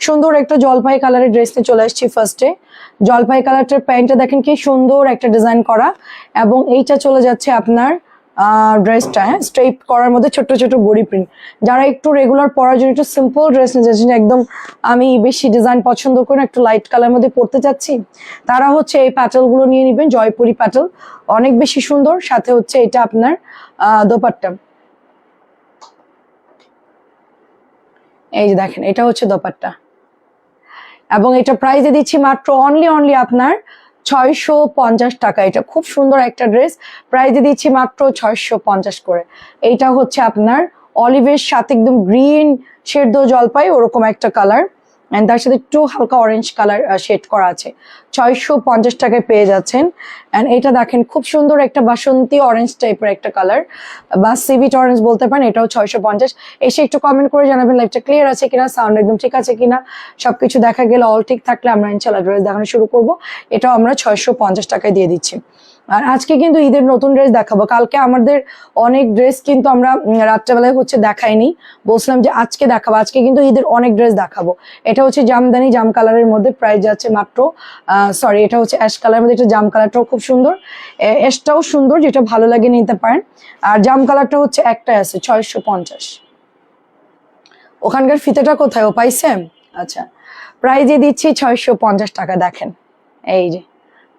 সুন্দর একটা জলপাই কালারের ড্রেস নিয়ে চলে আসছি। ফার্স্টে জলপাই কালারটার প্যান্টটা দেখেন কি সুন্দর একটা ডিজাইন করা, এবং এইটা চলে যাচ্ছে আপনার ড্রেসটা স্ট্রেট করার মধ্যে ছোট ছোট বডি প্রিন্ট। যারা একটু রেগুলার পরার জন্য একটু সিম্পল ড্রেস নিয়ে যাচ্ছেন, একদম আমি বেশি ডিজাইন পছন্দ করি না, একটু লাইট কালার মধ্যে পরতে চাচ্ছি, তারা হচ্ছে এই প্যাটেল গুলো নিয়ে নিবেন। জয়পুরি প্যাটেল অনেক বেশি সুন্দর, সাথে হচ্ছে এটা আপনার দোপাট্টা। এই যে দেখেন এটা হচ্ছে দোপাট্টা, এবং এটা প্রাইসে দিচ্ছি মাত্র অনলি আপনার 650 টাকা। এটা খুব সুন্দর একটা ড্রেস, প্রাইসে দিচ্ছি মাত্র 650 করে। এইটা হচ্ছে আপনার অলিভের সাথে একদম গ্রিন শেড জলপাই ওরকম একটা কালার, এন্ড তার সাথে একটু হালকা অরেঞ্জ কালার শেড করা আছে। 650 টাকায় পেয়ে যাচ্ছেন। এন্ড এটা দেখেন খুব সুন্দর একটা বাসন্তী অরেঞ্জ টাইপের একটা কালার, বা সিভিট অরেঞ্জ বলতে পারেন। এটাও 650। এসে একটু কমেন্ট করে জানাবেন লাইভটা ক্লিয়ার আছে কিনা, সাউন্ড একদম ঠিক আছে কিনা। সবকিছু দেখা গেলে অল ঠিক থাকলে আমরা ইনশাল্লাহ ড্রেস দেখানো শুরু করব। এটাও আমরা 650 টাকায় দিয়ে দিচ্ছি। আর আজকে কিন্তু ঈদের নতুন ড্রেস দেখাবো। কালকে আমাদের অনেক ড্রেস কিন্তু আমরা রাত্রেবেলায় হচ্ছে দেখাইনি, বলছিলাম যে আজকে দেখাবো। আজকে কিন্তু ঈদের অনেক ড্রেস দেখাবো। এটা হচ্ছে জামদানি জাম কালারের মধ্যে, প্রাইস যাচ্ছে মাত্র সরি এটা হচ্ছে অ্যাশ কালারের মধ্যে। এটা জাম কালারটাও খুব সুন্দর, অ্যাশটাও সুন্দর, যেটা ভালো লাগে নিতে পারেন। আর জাম কালারটা হচ্ছে একটাই আছে 650। ওখানকার ফিতেটা কোথায়, ও পাইছে? আচ্ছা, প্রাইজে দিচ্ছি 650 টাকা। দেখেন এই যে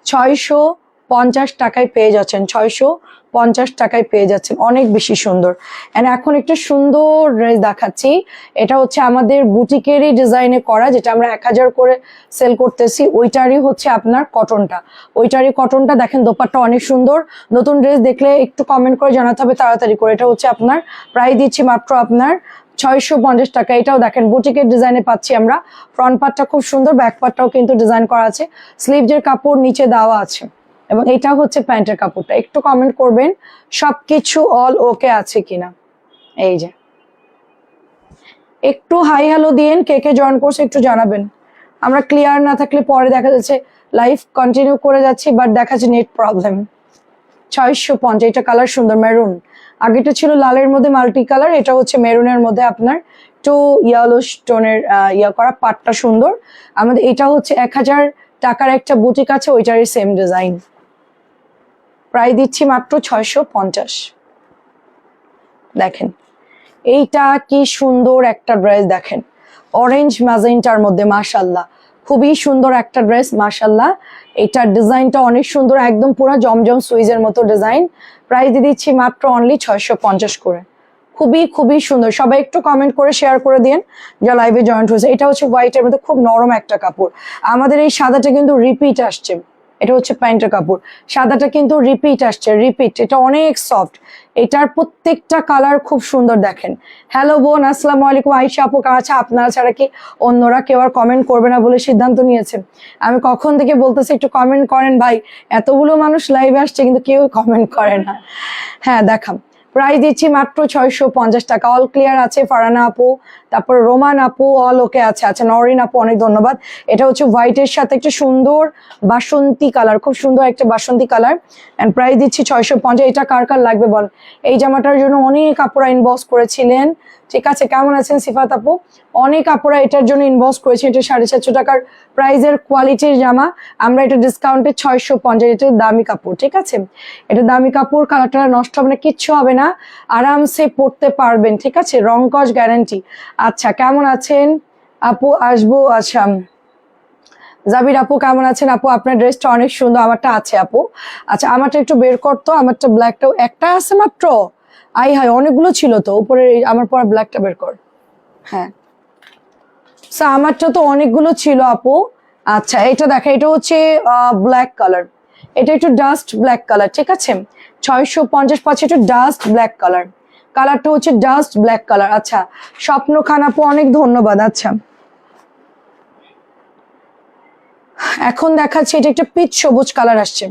650 টাকায় পেয়ে যাচ্ছেন, 650 টাকায় পেয়ে যাচ্ছেন, অনেক বেশি সুন্দর। এন্ড এখন একটা সুন্দর ড্রেস দেখাচ্ছি। এটা হচ্ছে আমাদের বুটিকেরই ডিজাইনে করা, যেটা আমরা 1000 করে সেল করতেছি। ওইটারই হচ্ছে আপনার কটনটা, ওইটারই কটনটা। দেখেন দোপাট্টা অনেক সুন্দর। নতুন ড্রেস দেখলে একটু কমেন্ট করে জানাতে হবে তাড়াতাড়ি করে। এটা হচ্ছে আপনার প্রাইস দিচ্ছি মাত্র আপনার 650 টাকা। এটাও দেখেন বুটিকের ডিজাইনে পাচ্ছি আমরা। ফ্রন্ট পার্টটা খুব সুন্দর, ব্যাক পার্টটাও কিন্তু ডিজাইন করা আছে। স্লিভজের কাপড় নিচে দেওয়া আছে, এবং এটা হচ্ছে প্যান্টের কাপড়টা। একটু কমেন্ট করবেন সবকিছু অল ওকে আছে কিনা। এই যে একটু হাই হ্যালো দিয়েন, কে কে জয়েন করছে একটু জানাবেন। আমরা ক্লিয়ার না থাকলে পরে দেখা যাচ্ছে লাইভ কন্টিনিউ করে যাচ্ছি, বাট দেখা যাচ্ছে নেট প্রবলেম। 650। এটা কালার সুন্দর, মেরুন। আগেটা ছিল লালের মধ্যে মাল্টি কালার, এটা হচ্ছে মেরুনের মধ্যে আপনার একটু ইয়েলো স্টোনের ইয়া করা। পাটটা সুন্দর। আমাদের এটা হচ্ছে 1000 টাকার একটা বুটিক আছে, ওইটারই সেম ডিজাইন। প্রায় দিচ্ছি মাত্র 650। দেখেন এইটা কি সুন্দর একটা ড্রেস, দেখেন অরেঞ্জ ম্যাজেন্টার মধ্যে, মাশাল্লাহ খুবই সুন্দর একটা ড্রেস মাশাল্লাহ। এটার ডিজাইনটা অনেক সুন্দর, একদম পুরো জমজম সুইজের মতো ডিজাইন। প্রাইস দিয়ে দিচ্ছি মাত্র অনলি 650 করে। খুবই সুন্দর। সবাই একটু কমেন্ট করে শেয়ার করে দিন যা লাইভে জয়েন্ট হয়েছে। এটা হচ্ছে হোয়াইটের মধ্যে, খুব নরম একটা কাপড়। আমাদের এই সাদাটা কিন্তু রিপিট আসছে, এটা হচ্ছে প্যান্টের কাপড়। সাদাটা কিন্তু রিপিট আসছে, রিপিট। এটা অনেক সফট, এটার প্রত্যেকটা কালার খুব সুন্দর। দেখেন হ্যালো বোন, আসসালামু আলাইকুম। আয়েশা আপু আচ্ছা, আপনারা ছাড়া কি অন্যরা কেউ আর কমেন্ট করবে না বলে সিদ্ধান্ত নিয়েছে? আমি কখন থেকে বলতেছি একটু কমেন্ট করেন ভাই, এতগুলো মানুষ লাইভে আসছে কিন্তু কেউ কমেন্ট করে না। হ্যাঁ দেখাম। প্রাইস দিচ্ছি মাত্র 650 টাকা। অল ক্লিয়ার আছে ফারানা আপু, তারপর রোমান আপু অল ওকে আছে। আচ্ছা নরিন আপু অনেক ধন্যবাদ। এটা হচ্ছে হোয়াইটের সাথে একটা সুন্দর বাসন্তী কালার, খুব সুন্দর একটা বাসন্তী কালার। এন্ড প্রাইস দিচ্ছি 650। এটা কার কার লাগবে বল। এই জামাটার জন্য অনেক আপুরা ইনবক্স করেছিলেন, ঠিক আছে? কেমন আছেন সিফাত আপু? অনেক আপুরা এটার জন্য ইনবক্স করেছে। এটা 750 টাকার প্রাইজের কোয়ালিটির জামা, আমরা এটা ডিসকাউন্টে 650। এটা দামি কাপড়, ঠিক আছে? এটা দামি কাপড়, কালারটা নষ্ট হবে না, কিচ্ছু হবে না, আরামসে পরতে পারবেন, ঠিক আছে? রং কস গ্যারান্টি। আচ্ছা কেমন আছেন আপু? আসবো। আচ্ছা জাবির আপু কেমন আছেন আপু? আপনার ড্রেসটা অনেক সুন্দর। আমারটা আছে আপু। আচ্ছা আমারটা একটু বের করতো, আমারটা ব্ল্যাকটাও একটা আছে মাত্র। আই হাই অনেকগুলো ছিল তো উপরে, আমার পর ব্ল্যাকটা বের কর। হ্যাঁ আমারটা তো অনেকগুলো ছিল আপু। আচ্ছা এটা দেখা, এটা হচ্ছে ব্ল্যাক কালার, এটা একটু ডাস্ট ব্ল্যাক কালার, ঠিক আছে? 650 পাচ্ছে, একটু ডাস্ট ব্ল্যাক কালার, কালারটা হচ্ছে ডাস্ট ব্ল্যাক কালার। আচ্ছা স্বপ্ন খান আপু অনেক ধন্যবাদ। আচ্ছা এখন দেখাচ্ছি, এটা একটা পিচ সবুজ কালার আসছে,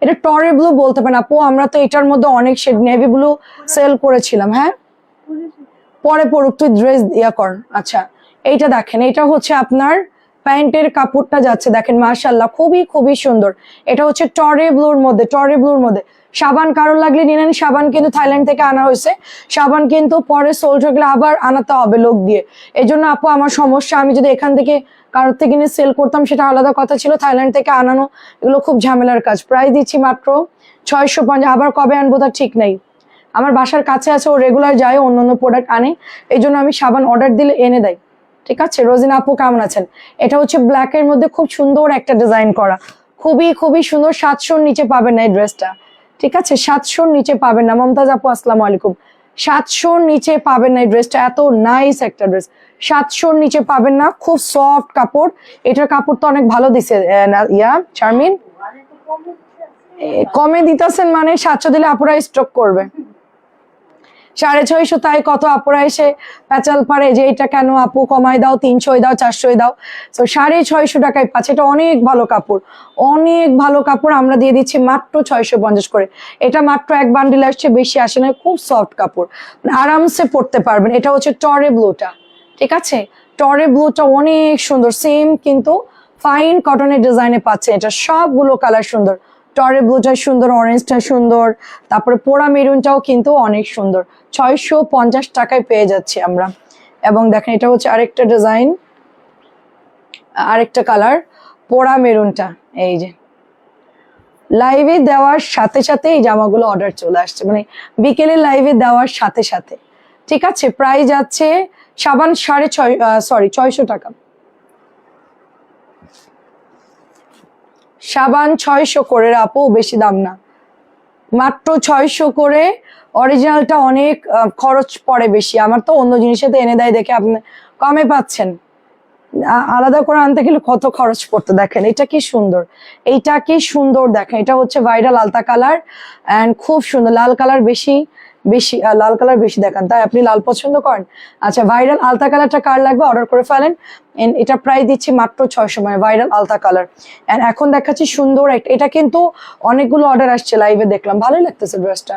এটা টরে ব্লু বলতে পারেন আপু। আমরা তো এটার মধ্যে অনেক শেড নেভি ব্লু সেল করেছিলাম। হ্যাঁ পরে পড়ুক, তুই ড্রেস ইয়া কর। আচ্ছা এইটা দেখেন, এটা হচ্ছে আপনার প্যান্টের কাপড়টা যাচ্ছে, দেখেন মাশাআল্লাহ খুবই সুন্দর। এটা হচ্ছে টরে ব্লুর মধ্যে, টরে ব্লুর মধ্যে সাবান কারোর লাগলে নিয়ে নেন, সাবান কিন্তু থাইল্যান্ড থেকে আনা হয়েছে, সাবান কিন্তু পরে সোল্ড হয়ে গেলে আবার আনাতে হবে লোক দিয়ে। এই জন্য আপু আমার সমস্যা, আমি যদি এখান থেকে কারোর থেকে নিয়ে সেল করতাম সেটা আলাদা কথা ছিল, থাইল্যান্ড থেকে আনানো এগুলো খুব ঝামেলার কাজ। প্রাইস দিচ্ছি মাত্র 650। আবার কবে আনবো তার ঠিক নেই, আমার বাসার কাছে আছে, ও রেগুলার যায় অন্য অন্য প্রোডাক্ট আনে, এই জন্য আমি সাবান অর্ডার দিলে এনে দেয়। ঠিক আছে, রোজিনা আপু কেমন আছেন? এটা হচ্ছে ব্ল্যাক এর মধ্যে খুব সুন্দর একটা ডিজাইন করা, খুবই খুবই সুন্দর। 700-র নিচে পাবেন না এই ড্রেসটা, ঠিক আছে, 700-র নিচে পাবেন না। মমতাজ আপু আসসালামু আলাইকুম। 700-র নিচে পাবেন না এই ড্রেসটা, এত নাইস একটা ড্রেস, 700-র নিচে পাবেন না। খুব সফট কাপড়, এটার কাপড় তো অনেক ভালো দিছে শারমিন। কমে দিতেছেন মানে 700 দিলে আপুরা স্টক করবে। 650, তাই কত আপুরা এসে প্যাচাল পারে যে এটা কেন আপু কমাই দাও, 300 দাও, 400 দাও। তো 650 টাকায় পাচ্ছে, এটা অনেক ভালো কাপড়, অনেক ভালো কাপড়। আমরা দিয়ে দিচ্ছি মাত্র 650 করে। এটা মাত্র এক বান্ডিল আসছে, বেশি আসে না, খুব সফট কাপড়, আরামসে পরতে পারবেন। এটা হচ্ছে টরে ব্লুটা, ঠিক আছে, টরে ব্লুটা অনেক সুন্দর, সেম কিন্তু ফাইন কটনের ডিজাইনে পাচ্ছে। এটা সবগুলো কালার সুন্দর, টরে ব্লুটা সুন্দর, অরেঞ্জটা সুন্দর, তারপরে পোড়া মেরুনটাও কিন্তু অনেক সুন্দর। 650 টাকায় পেয়ে যাচ্ছি আমরা। এবং দেখেন এটা হচ্ছে আরেকটা ডিজাইন, আরেকটা কালার, পোড়া মেরুনটা। এই যে লাইভে দেওয়ার সাথে সাথে এই জামাগুলো অর্ডার চলে আসছে, মানে বিকেলে লাইভে দেওয়ার সাথে সাথে, ঠিক আছে। প্রাইস যাচ্ছে সাবান 650 টাকা, সাবান 600 করে আপু, বেশি দাম না, মাত্র 600 করে। অরিজিনালটা অনেক খরচ পড়ে বেশি, আমার তো অন্য জিনিসেতে এনে দেয় দেখে আপনি কমে পাচ্ছেন, আলাদা করে আনতে গেলে কত খরচ পড়তো। দেখেন এটা কি সুন্দর, এইটা কি সুন্দর, দেখেন এটা হচ্ছে ভাইরাল আলতা কালার অ্যান্ড খুব সুন্দর। লাল কালার বেশি বেশি লাল কালার বেশি দেখান, তাই আপনি লাল পছন্দ করেন। আচ্ছা, ভাইরাল আলতা কালারটা কার লাগবে অর্ডার করে ফেলেন। এটা প্রাইস দিচ্ছি মাত্র 600, মানে ভাইরাল আলতা কালার। অ্যান্ড এখন দেখাচ্ছি সুন্দর একটা, এটা কিন্তু অনেকগুলো অর্ডার আসছে লাইভে দেখলাম, ভালোই লাগতেছে ড্রেসটা,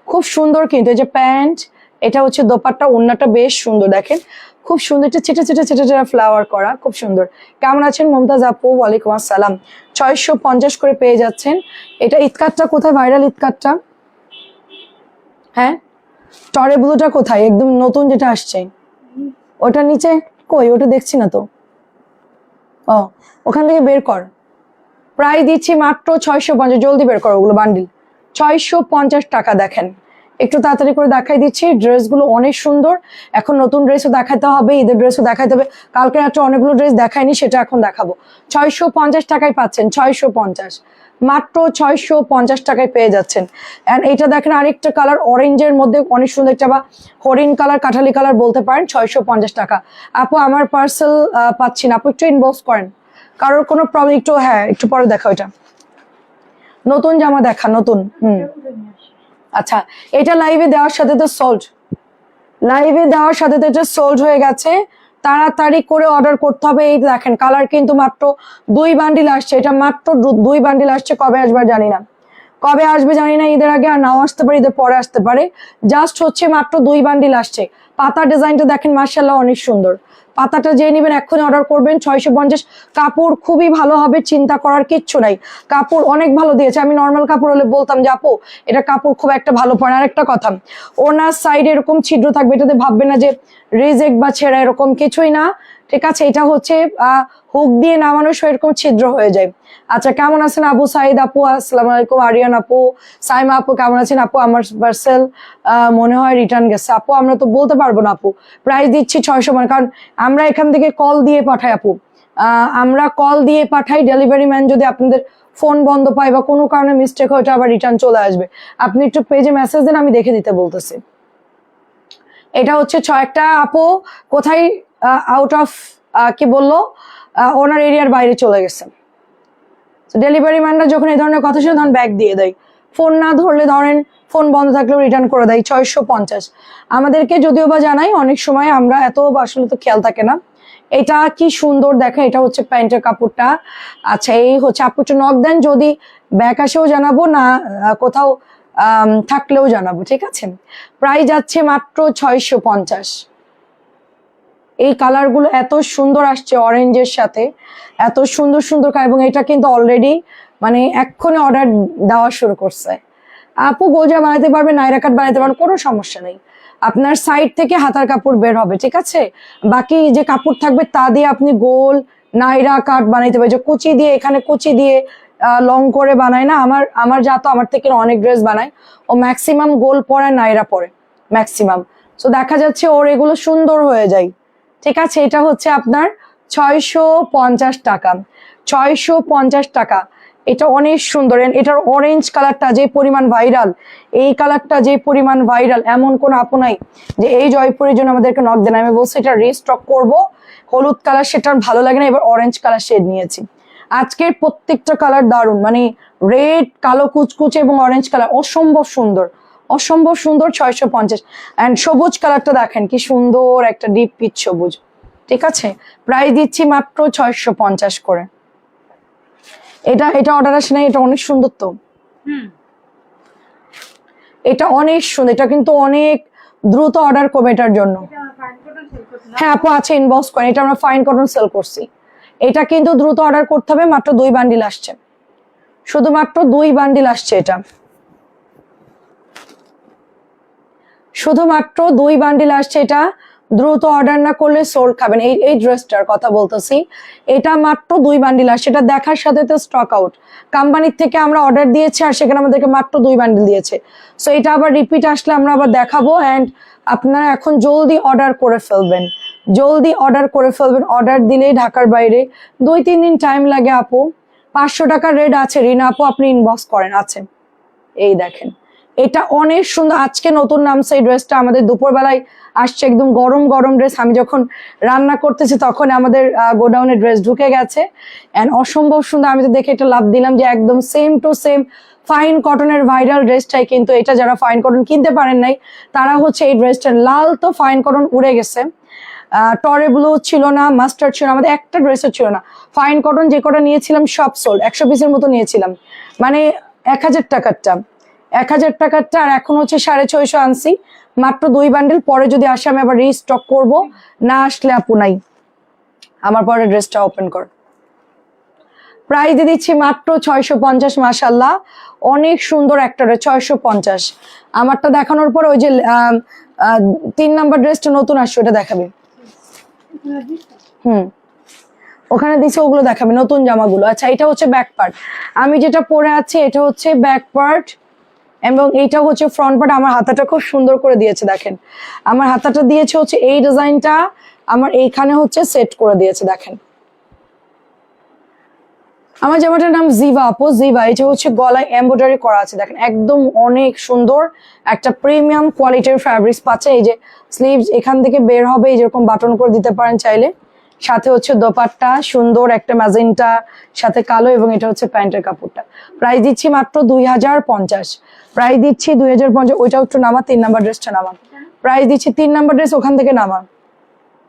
খুব সুন্দর। কিন্তু এই যে প্যান্ট, এটা হচ্ছে দোপাট্টা, ওড়নাটা বেশ সুন্দর, দেখেন খুব সুন্দর, এটা ছিটা ছিটা ছিটা ছিটা ফ্লাওয়ার করা, খুব সুন্দর। কেমন আছেন মমতাজ আপু? ওয়ালাইকুম আসসালাম। 650 করে পেয়ে যাচ্ছেন। এটা ইতকাটটা কোথায়, ভাইরাল ইতকাটটা? হ্যাঁ, টরে ব্লুটা কোথায়, একদম নতুন যেটা আসছে ওটা নিচে কই, ওটা দেখছি না তো। ও, ওখান থেকে বের কর। প্রায় দিচ্ছি মাত্র 650, জলদি বের করো ওগুলো বান্ডিল। 650 টাকা। দেখেন একটু তাড়াতাড়ি করে দেখাই দিচ্ছি, ড্রেসগুলো অনেক সুন্দর। এখন নতুন ড্রেসও দেখাতে হবে, ঈদের ড্রেসও দেখাতে হবে, কালকে রাত্রে অনেকগুলো ড্রেস দেখায়নি, সেটা এখন দেখাবো। 650 টাকায় পাচ্ছেন, 650, মাত্র 650 টাকায় পেয়ে যাচ্ছেন। অ্যান্ড এটা দেখেন আরেকটা কালার, অরেঞ্জের মধ্যে অনেক সুন্দর একটা, বা হরিণ কালার, কাঠালি কালার বলতে পারেন। 650 টাকা। আপু আমার পার্সেল পাচ্ছি না, আপু একটু ইনবক্স করেন, কারোর কোনো প্রবলেম। একটু হ্যাঁ, একটু পরে দেখা, ওইটা নতুন জামা দেখা, নতুন। আচ্ছা, এটা লাইভে দেওয়ার সাথে তো সোল্ড, লাইভে দেওয়ার সাথে তো এটা সোল্ড হয়ে গেছে, তাড়াতাড়ি করে অর্ডার করতে হবে। এই দেখেন কালার কিন্তু মাত্র 2 বান্ডিল আসছে, এটা মাত্র 2 বান্ডিল আসছে, কবে আসবে জানি না, কবে আসবে জানি না, ঈদের আগে আর নাও আসতে পারে, ঈদের পরে আসতে পারে। জাস্ট হচ্ছে মাত্র 2 বান্ডিল আসছে। পাতা ডিজাইনটা দেখেন মাশাআল্লাহ অনেক সুন্দর, পাতাটা যে নেবেন এক্ষুনি অর্ডার করবেন। 650, কাপড় খুবই ভালো হবে, চিন্তা করার কিচ্ছু নাই, কাপড় অনেক ভালো দিয়েছে। আমি নর্মাল কাপড় হলে বলতাম যে আপু এটা কাপড় খুব একটা ভালো পড়ে। আর একটা কথা, ওনার সাইডে এরকম ছিদ্র থাকবে, এটাতে ভাববে না যে রিজেক্ট বা ছেঁড়া, এরকম কিছুই না, ঠিক আছে। এটা হচ্ছে হুক দিয়ে নামানো, এরকম ছিদ্র হয়ে যায়। আচ্ছা, কেমন আছেন আবু সাইদ আপু? আসসালামু আলাইকুম। আরিয়ান আপু, সাইমা আপু কেমন আছেন? আপু আমার পার্সেল মনে হয় রিটার্ন গেছে। আপু আমরা তো বলতে পারবো না আপু, প্রাইস দিচ্ছি 600, মানে কারণ আমরা এখান থেকে কল দিয়ে পাঠাই আপু, আমরা কল দিয়ে পাঠাই। ডেলিভারি ম্যান যদি আপনাদের ফোন বন্ধ পায় বা কোনো কারণে মিস্টেক হয়, ওটা আবার রিটার্ন চলে আসবে। আপনি একটু পেজে মেসেজ দেন, আমি দেখে দিতে বলতেছি। এটা হচ্ছে একটা আপু কোথায় আউট অফ কি বললো, ওনার এরিয়ার বাইরে চলে গেছে। ডেলিভারি ম্যানরা যখন এই ধরনের কথা শুনে তখন ব্যাগ দিয়ে দেয়, ফোন না ধরলে ধরেন ফোন বন্ধ থাকলেও রিটার্ন করে দেয়। 650 আমাদেরকে যদিও বা জানাই, অনেক সময় আমরা এত আসলে তো খেয়াল থাকে না। এটা কি সুন্দর দেখেন, এটা হচ্ছে প্যান্টের কাপড়টা। আচ্ছা, এই হচ্ছে আপু একটু নক দেন, যদি ব্যাগ আসেও জানাবো, না কোথাও থাকলেও জানাবো, ঠিক আছে। প্রাইস যাচ্ছে মাত্র 650। এই কালারগুলো এত সুন্দর আসছে অরেঞ্জের সাথে, এত সুন্দর সুন্দর, এবং এটা কিন্তু অলরেডি মানে এক্ষুনি অর্ডার দেওয়া শুরু করছে। আপু গোলজা বানাতে পারবে, নাইরা কাট বানাতে পারবে, কোনো সমস্যা নেই। আপনার সাইড থেকে হাতার কাপড় বের হবে, ঠিক আছে? বাকি যে কাপড় থাকবে তা দিয়ে আপনি গোল নাইরা কাট বানাইতে পারবে। যে কুচি দিয়ে, এখানে কুচি দিয়ে লং করে বানায় না, আমার যা তো আমার থেকে অনেক ড্রেস বানায়, ও ম্যাক্সিমাম গোল পরে নাইরা পরে ম্যাক্সিমাম। তো দেখা যাচ্ছে ওর এগুলো সুন্দর হয়ে যায়, ঠিক আছে? এটা হচ্ছে আপনার 650 টাকা, 650 টাকা। এটা অনেক সুন্দর, এটার অরেঞ্জ কালারটা যে পরিমাণ ভাইরাল, এই কালারটা যে পরিমাণ ভাইরাল, এমন কোন আপু নাই যে এই জয়পুরের জন্য আমাদেরকে নক দেন। আমি বলছি এটা রিস্টক করব, হলুদ কালার সেটার ভালো লাগে না, এবার অরেঞ্জ কালার শেড নিয়েছি। আজকের প্রত্যেকটা কালার দারুণ, মানে রেড, কালো কুচকুচে এবং অরেঞ্জ কালার অসম্ভব সুন্দর, অসম্ভব সুন্দর। 650। অ্যান্ড সবুজ কালারটা দেখেন কি সুন্দর, একটা ডিপ পিচ সবুজ, ঠিক আছে? প্রাইস দিচ্ছি মাত্র 650 করে। এটা অর্ডার আসে নাই, এটা অনেক সুন্দর তো, এটা অনেক সুন্দর, এটা কিন্তু অনেক দ্রুত অর্ডার করবে এটার জন্য। হ্যাঁ আপু আছে, ইনবক্স করেন, এটা আমরা ফাইন কটন সেল করছি। এটা কিন্তু দ্রুত অর্ডার করতে হবে, মাত্র 2 বান্ডিল আসছে, শুধুমাত্র 2 বান্ডিল আসছে, এটা শুধুমাত্র 2 বান্ডিল আসছে। এটা দ্রুত অর্ডার না করলে সোল খাবেন। এই ড্রেসটার কথা বলতেছি, এটা মাত্র 2 বান্ডিল আসছে, এটা দেখার সাথে তো স্টক আউট। কোম্পানির থেকে আমরা অর্ডার দিয়েছি আর সেখানে আমাদেরকে মাত্র 2 বান্ডিল দিয়েছে। সো এটা আবার রিপিট আসলে আমরা আবার দেখাবো। অ্যান্ড আপনারা এখন জলদি অর্ডার করে ফেলবেন, জলদি অর্ডার করে ফেলবেন। অর্ডার দিলেই ঢাকার বাইরে 2-3 দিন টাইম লাগে আপু। 500 টাকার রেট আছে রিনা আপু, আপনি ইনবক্স করেন, আছে। এই দেখেন, এটা অনেক সুন্দর, আজকে নতুন নামছে এই ড্রেসটা, আমাদের দুপুর বেলায় আসছে, একদম গরম গরম ড্রেস। আমি যখন রান্না করতেছি তখন আমাদের গোডাউনে ড্রেস ঢুকে গেছে, এন্ড অসম্ভব সুন্দর। আমি তো দেখে এটা লাভ দিলাম যে একদম সেম টু সেম ফাইন কটনের ভাইরাল ড্রেসটাই, কিন্তু এটা যারা ফাইন কটন কিনতে পারেন নাই তারা হচ্ছে এই ড্রেসটা, লাল তো ফাইন কটন উড়ে গেছে, টরে ব্লু ছিল না, মাস্টার্ড ছিল না, আমাদের একটা ড্রেসও ছিল না। ফাইন কটন যে কটা নিয়েছিলাম সব সোল্ড, 100 পিসের মতো নিয়েছিলাম, মানে 1000 টাকারটা, 1000 টাকারটা, আর এখন হচ্ছে 650 আনছি, মাত্র 2 বান্ডেল। পরে যদি আসে আমি আবার রিস্টক করব, না আসলে আপু নাই। আমার পরে ড্রেসটা ওপেন কর। প্রাইস দিয়ে দিচ্ছি মাত্র 650। মাশাল্লাহ অনেক সুন্দর একটা ড্রেস, 650। আমারটা দেখানোর পর ওই যে 3 নাম্বার ড্রেসটা নতুন আসছে ওটা দেখাবে। ওখানে দিচ্ছে, ওগুলো দেখাবে নতুন জামাগুলো। আচ্ছা এটা হচ্ছে ব্যাক পার্ট, আমি যেটা পরে আছি এটা হচ্ছে ব্যাক পার্ট, এবং এইটা হচ্ছে ফ্রন্ট পার্ট। আমার হাতাটা খুব সুন্দর করে দিয়েছে, দেখেন আমার হাতাটা দিয়েছে হচ্ছে এই ডিজাইনটা, আমার এইখানে হচ্ছে সেট করে দিয়েছে, দেখেন। আমার জামাটার নাম জিভা আপু, জিভা। এটা হচ্ছে গলায় এমব্রয়ডারি করা আছে, দেখেন একদম অনেক সুন্দর একটা প্রিমিয়াম কোয়ালিটির ফ্যাব্রিক্স পাচ্ছে। এই যে স্লিভস এখান থেকে বের হবে, যেরকম বাটন করে দিতে পারেন চাইলে। সাথে হচ্ছে দোপাট্টা সুন্দর একটা ম্যাজেন্টা, সাথে কালো, এবং এটা হচ্ছে প্যান্টের কাপড়টা। প্রাইস দিচ্ছি মাত্র 2050। প্রাইস দিচ্ছি 2050। ওইটা একটু নামা, 3 নাম্বার ড্রেসটা নামা। প্রাইস দিচ্ছি 3 নাম্বার ড্রেস ওখান থেকে নামা।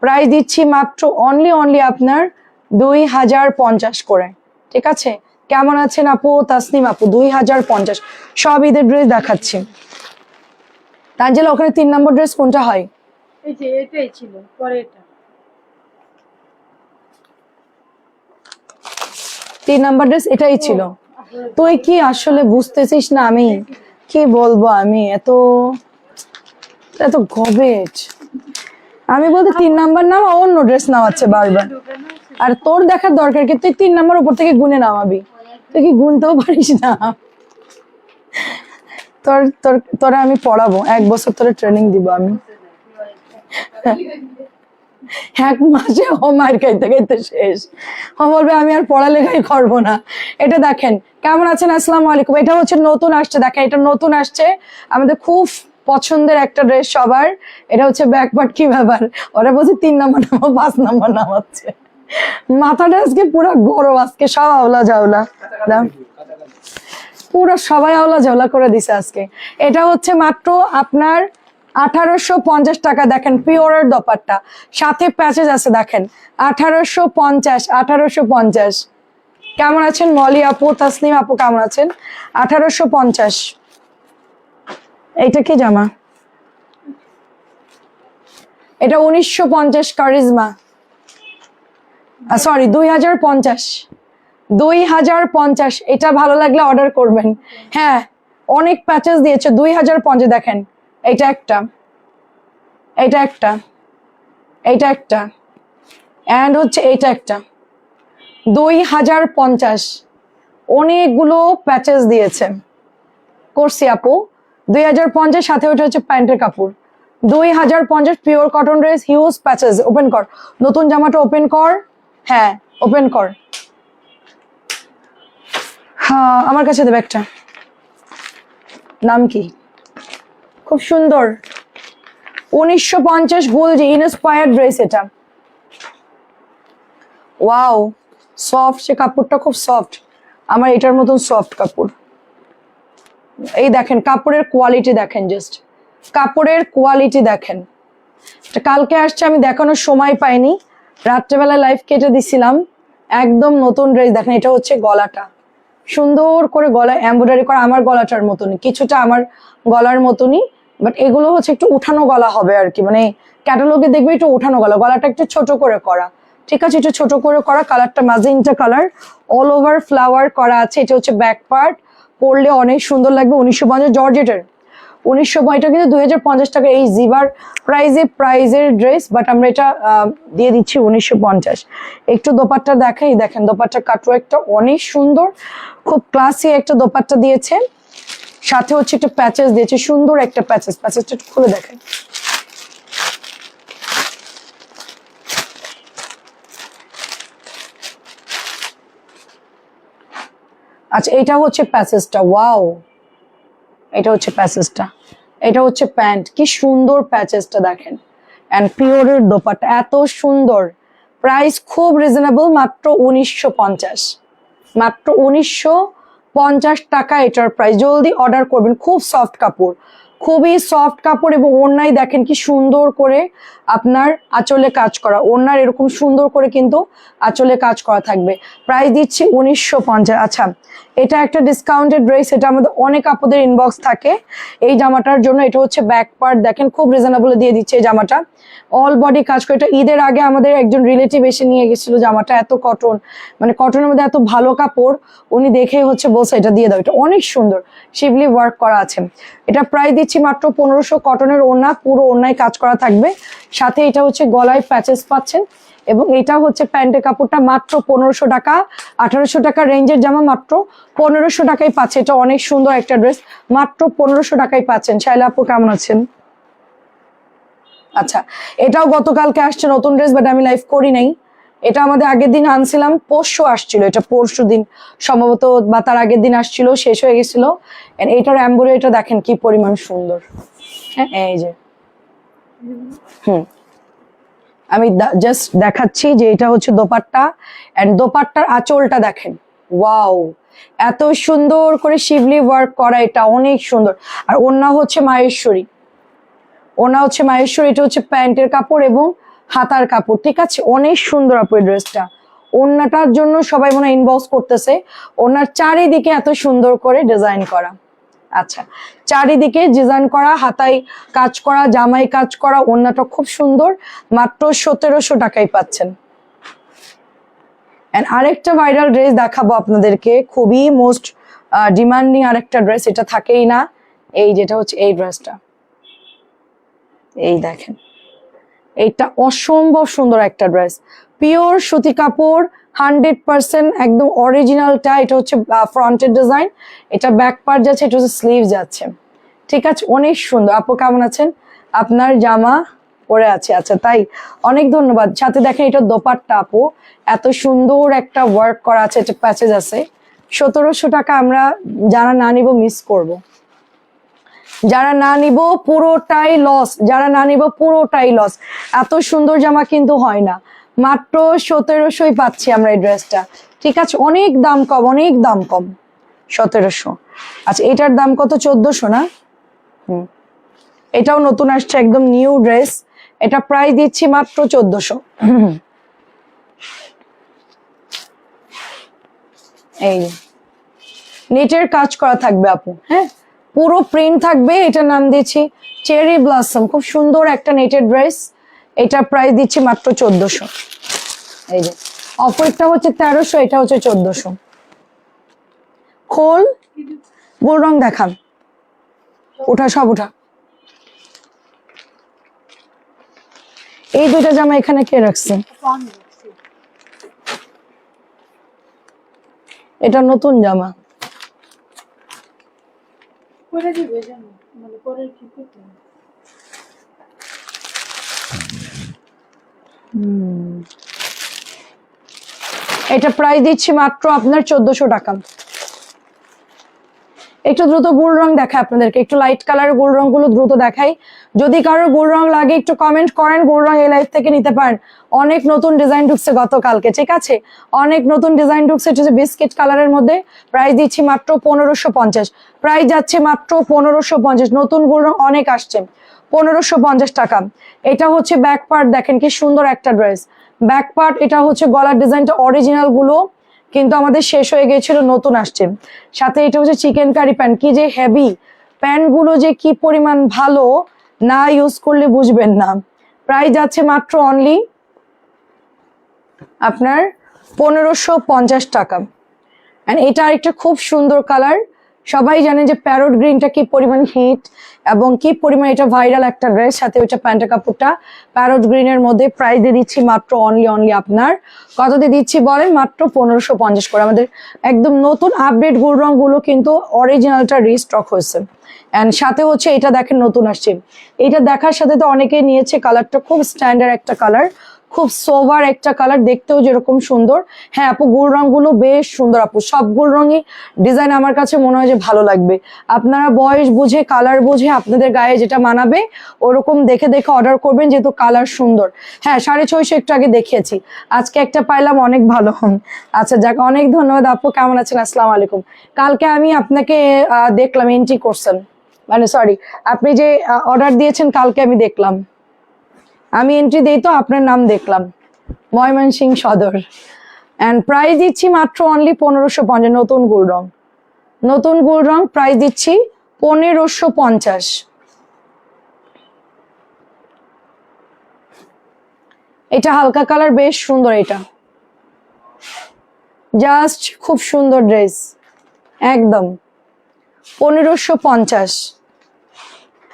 প্রাইস দিচ্ছি মাত্র অনলি আপনার 2050 করে, ঠিক আছে? কেমন আছেন আপু? তাসনিম আপু 2050, সব ঈদের ড্রেস দেখাচ্ছি। তানজিলা ওখানে 3 নম্বর ড্রেস কোনটা হয়? এই যে এটাই ছিল, পরে এটা 3 নম্বর ড্রেস এটাই ছিল। তুই কি আসলে বুঝতেছিস না আমি কি বলবো, আমি এত এত গবেট। আমি বলতে 3 নাম্বার নামা, অন্য ড্রেস নামাচ্ছে বারবার। আর তোর দেখার দরকার কি, তুই 3 নাম্বার উপর থেকে গুনে নামাবি, তুই কি গুনতেও পারিস না? তোরা আমি পড়াবো, 1 বছর তোরা ট্রেনিং দিব আমি। 1 মাসে ও মার খাইতে খাইতে শেষ, ও বলবে আমি আর পড়ালেখাই করবো না। এটা দেখেন কেমন আছেন, আসসালামু আলাইকুম। এটা হচ্ছে নতুন আসছে, দেখেন এটা নতুন আসছে, আমাদের খুব পছন্দের একটা ড্রেস সবার। এটা হচ্ছে ব্যাকপার্ট। কি ব্যাপার, ওরা বলছে 3 নাম্বার নামা, 5 নাম্বার নামাচ্ছে। মাথাটা আজকে পুরো গরম, আজকে সব আওলা জাওলা, পুরো সবাই আওলা ঝাওলা করে দিছে আজকে। এটা হচ্ছে মাত্র আপনার 1850 টাকা। দেখেন পিওরের দোপাট্টা, সাথে প্যাচেজ আছে, দেখেন 1850, 1850। কেমন আছেন মলি আপু, তাসনিম আপু কেমন আছেন? 1850। এইটা কি জামা? এটা 1950 কারিজমা, সরি 2050, 2050। এটা ভালো লাগলে অর্ডার করবেন। হ্যাঁ অনেক প্যাচেস দিয়েছে 2050 দেখেন। এইটা একটা, এইটা একটা, এইটা একটা, অ্যান্ড হচ্ছে এইটা একটা। 2050 অনেকগুলো প্যাচেস দিয়েছে। করছি আপু 2050, সাথে ওটা হচ্ছে প্যান্টের কাপড়। 2050 pure cotton dress, huge patches. Open কর নতুন জামাটা, ওপেন কর। হ্যাঁ ওপেন কর। হ্যাঁ আমার কাছে দেবে একটা। নাম কি? খুব সুন্দর 1950 গুলজি ইনস্পায়ার্ড ড্রেস এটা। ওয়াও সফট, সে কাপড়টা খুব সফট, আমার এটার মতন সফট কাপড়। এই দেখেন কাপড়ের কোয়ালিটি দেখেন, জাস্ট কাপড়ের কোয়ালিটি দেখেন। কালকে আসছে, আমি দেখানোর সময় পাইনি, রাত্রেবেলা লাইভ কেটে দিছিলাম। একদম নতুন ড্রেস দেখেন। এটা হচ্ছে গলাটা, সুন্দর করে গলায় এমব্রয়ডারি করা, আমার গলাটার মতনই, কিছুটা আমার গলার মতনই, বাট এগুলো হচ্ছে একটু উঠানো গলা হবে আর কি, মানে ক্যাটালগে দেখবে একটু উঠানো গলা, গলাটা একটু ছোট করে করা। ঠিক আছে, একটু ছোট করে করা, কালারটা magenta colour, all over flower করা আছে। এটা হচ্ছে ব্যাক পার্ট, পরলে অনেক সুন্দর লাগবে। 1950 জর্জেটের, 1950 কিন্তু 2050 টাকা এই জিবার প্রাইজের ড্রেস, বাট আমরা এটা দিয়ে দিচ্ছি 1950। একটু দোপাট্টা দেখাই, দেখেন দোপাট্টা কাটওয়ার্কটা অনেক সুন্দর, খুব ক্লাসি একটা দোপাট্টা দিয়েছে, সাথে হচ্ছে একটা প্যাচেস দিয়েছে, সুন্দর একটা প্যাচেসটা একটু খুলে দেখেন। আচ্ছা এটা হচ্ছে প্যাচেসটা, ওয়াও এটা হচ্ছে প্যাচেসটা, এটা হচ্ছে প্যান্ট, কি সুন্দর প্যাচেসটা দেখেন। অ্যান্ড পিওরের দোপাট্টা এত সুন্দর, প্রাইস খুব রিজনেবল, মাত্র 1950, মাত্র 1950 টাকা এটার প্রাইস। জলদি অর্ডার করবেন, খুব সফট কাপড়, খুবই সফট কাপড়। এবং ওড়নায় দেখেন কি সুন্দর করে আপনার আঁচলে কাজ করা, ওড়নার এরকম সুন্দর করে কিন্তু আঁচলে কাজ করা থাকবে। প্রাইস দিচ্ছি 1950। আচ্ছা এটা একটা ডিসকাউন্টেড ড্রেস, এটা আমাদের অনেক আপুদের ইনবক্স থাকে এই জামাটার জন্য। এটা হচ্ছে ব্যাক পার্ট দেখেন, খুব রিজনেবল দিয়ে দিচ্ছে এই জামাটা, অল বডি কাজ করে। এটা ঈদের আগে আমাদের একজন রিলেটিভ এসে নিয়ে গেছিল জামাটা, এত কটন, মানে কটনের মধ্যে এত ভালো কাপড়, উনি দেখে হচ্ছে বলছে এটা দিয়ে দাও, এটা অনেক সুন্দর শিবলি ওয়ার্ক করা আছে। এটা প্রাইস দিচ্ছি মাত্র 1500, কটনের ওড়না, পুরো ওড়নায় কাজ করা থাকবে, সাথে এটা হচ্ছে গলায় প্যাচেস পাচ্ছেন, এবং এটা হচ্ছে প্যান্টের কাপড়টা মাত্র 1500 টাকা। 1800 টাকা রেঞ্জের জামা মাত্র 1500 টাকায় পাচ্ছে। এটা অনেক সুন্দর একটা ড্রেস, মাত্র 1500 টাকায় পাচ্ছেন। শাইলা আপু কেমন আছেন? আচ্ছা এটাও গতকালকে আসছে নতুন ড্রেস, বাট আমি লাইভ করি নাই। এটা আমাদের আগের দিন আনছিলাম, পরশু আসছিল, এটা পরশু দিন সম্ভবত বা তার আগের দিন আসছিল, শেষ হয়ে গেছিল। এটার এমব্রয়ডারিটা দেখেন কি পরিমাণ সুন্দর। হ্যাঁ এই যে আমি জাস্ট দেখাচ্ছি যে এটা হচ্ছে দোপাট্টা, এন্ড দোপাট্টার আঁচলটা দেখেন, ওয়াও এত সুন্দর করে শিবলি ওয়ার্ক করা, এটা অনেক সুন্দর। আর ওড়না হচ্ছে মাহেশ্বরী, ওনা হচ্ছে মাহেশ্বরী, এটা হচ্ছে প্যান্টের কাপড় এবং হাতার কাপড়। ঠিক আছে, অনেক সুন্দর আপু এই ড্রেসটা। ওড়নাটার জন্য সবাই মনে ইনবক্স করতেছে, ওনার চারিদিকে এত সুন্দর করে ডিজাইন করা। আচ্ছা চারিদিকে ডিজাইন করা, হাতায় কাজ করা, জামাই কাজ করা, ওড়নাটা খুব সুন্দর, মাত্র 1700 টাকায় পাচ্ছেন। এন্ড আরেকটা ভাইরাল ড্রেস দেখাবো আপনাদেরকে, খুবই মোস্ট ডিমান্ডিং আরেকটা ড্রেস, এটা থাকেই না, এই যেটা হচ্ছে এই ড্রেসটা, এই দেখেন এইটা অসম্ভব সুন্দর একটা ড্রেস, পিওর সুতি কাপড়, 100% একদম অরিজিনালটা। এটা হচ্ছে ফ্রন্টের ডিজাইন, এটা ব্যাক পার্ট যাচ্ছে, এটা হচ্ছে স্লিভ যাচ্ছে। ঠিক আছে, অনেক সুন্দর। আপু কেমন আছেন? আপনার জামা পরে আছে, আচ্ছা তাই, অনেক ধন্যবাদ। সাথে দেখেন এটা দোপাট্টা আপু, এত সুন্দর একটা ওয়ার্ক করা আছে, এটা প্যাচেজ আছে। 1700 টাকা আমরা যারা না নিব মিস করব, যারা না নিব পুরোটাই লস, যারা না নিব পুরোটাই লস। এত সুন্দর জামা কিন্তু হয় না, মাত্র 1700 পাচ্ছি আমরা এই ড্রেসটা। ঠিক আছে, অনেক দাম কম, অনেক দাম কম, 1700। আচ্ছা এটার দাম কত? 1400 না? এটাও নতুন আসছে, একদম নিউ ড্রেস, এটা প্রাইস দিচ্ছি মাত্র 1400। এই নেটের কাজ করা থাকবে আপু, হ্যাঁ পুরো প্রিন্ট থাকবে। এটার নাম দিয়েছি চেরি ব্লসম, খুব সুন্দর একটা নেটের ড্রেস, এটা প্রাইস দিচ্ছি মাত্র 1400। এই যে অফারটা হচ্ছে 1300, এটা হচ্ছে 1400। খোল গোল রং দেখান, ওঠা সব ওঠা। এই দুইটা জামা এখানে কে রাখছে? এটা নতুন জামা। করে দিবে জানো, মানে পরে কি করতে হবে? এটা প্রাইস দিচ্ছি মাত্র আপনার 1400 টাকা। একটু দ্রুত গুল রং দেখায় আপনাদেরকে, একটু লাইট কালার গুল রং গুলো দ্রুত দেখাই। যদি কারোর গুল রং লাগে একটু কমেন্ট করেন, গুল রং এই লাইভ থেকে নিতে পারেন। অনেক নতুন ডিজাইন ঢুকছে গতকালকে, ঠিক আছে? অনেক নতুন ডিজাইন ঢুকছে। এটা হচ্ছে বিস্কিট কালারের মধ্যে, প্রাইস দিচ্ছি মাত্র 1550। প্রাইস যাচ্ছে মাত্র 1550। নতুন গুল রং অনেক আসছে, 1550 টাকা। এটা হচ্ছে ব্যাক পার্ট, দেখেন কি সুন্দর একটা ড্রেস। ব্যাক পার্ট, এটা হচ্ছে গলার ডিজাইনটা অরিজিনাল গুলো কিন্তু আমাদের শেষ হয়ে গিয়েছিল, নতুন আসছে। সাথে এটা হচ্ছে চিকেন কারি প্যান্ট, কি যে হেভি প্যান্ট গুলো, যে কি পরিমাণ ভালো, না ইউজ করলে বুঝবেন না। প্রাইস যাচ্ছে মাত্র অনলি আপনার 1550 টাকা। এন্ড এটা আরেকটা খুব সুন্দর কালার। সবাই জানেন যে প্যারট গ্রিনটা কি পরিমাণ হিট এবং কি পরিমাণ এটা ভাইরাল একটা ড্রেস। সাথে ওইটা প্যান্টের কাপড়টা প্যারট গ্রিনের মধ্যে। প্রাইস দিয়ে দিচ্ছি মাত্র অনলি আপনার কত দিয়ে দিচ্ছি বলেন? মাত্র 1550 করে। আমাদের একদম নতুন আপডেট গুল রং গুলো কিন্তু অরিজিনালটা রিস্টক হয়েছে। এন্ড সাথে হচ্ছে এটা দেখেন নতুন আসছে। এটা দেখার সাথে তো অনেকেই নিয়েছে। কালারটা খুব স্ট্যান্ডার্ড একটা কালার, খুব সোভার একটা কালার, দেখতেও যেরকম সুন্দর। হ্যাঁ আপু, গুল রং গুলো বেশ সুন্দর আপু, সব গুল রঙই ডিজাইন আমার কাছে মনে হয় যে ভালো লাগবে। আপনারা বয়স বুঝে, কালার বুঝে, আপনাদের গায়ে যেটা মানাবে ওরকম দেখে দেখে অর্ডার করবেন, যেহেতু কালার সুন্দর। হ্যাঁ 650 একটু আগে দেখিয়েছি, আজকে একটা পাইলাম, অনেক ভালো। আচ্ছা যাক, অনেক ধন্যবাদ আপু। কেমন আছেন? আসসালামু আলাইকুম। কালকে আমি আপনাকে দেখলাম এন্ট্রি করছেন, মানে সরি, আপনি যে অর্ডার দিয়েছেন কালকে আমি দেখলাম, আমি এন্ট্রি দিই তো আপনার নাম দেখলাম, ময়মনসিংহ সদর। এন্ড প্রাইস দিচ্ছি মাত্র অনলি 1550। নতুন গুল রং, নতুন গুল রং, প্রাইস দিচ্ছি 1550। এটা হালকা কালার, বেশ সুন্দর। এটা জাস্ট খুব সুন্দর ড্রেস, একদম 1550।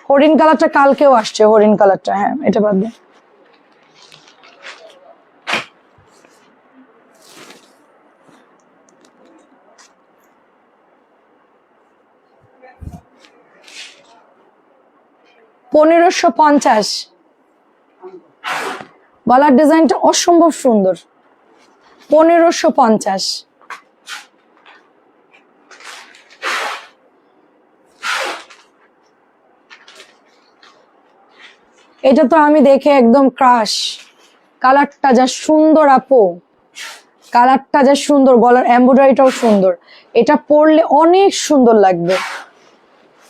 হরিণ কালারটা কালকেও আসছে, হরিণ কালারটা। হ্যাঁ এটা বাদ দেন। $1550। গলার ডিজাইনটা অসম্ভব সুন্দর, 1550। এটা তো আমি দেখে একদম ক্রাশ। কালারটা যা সুন্দর আপু, কালারটা যা সুন্দর, গলার এমব্রয়ডারিটাও সুন্দর। এটা পরলে অনেক সুন্দর লাগবে,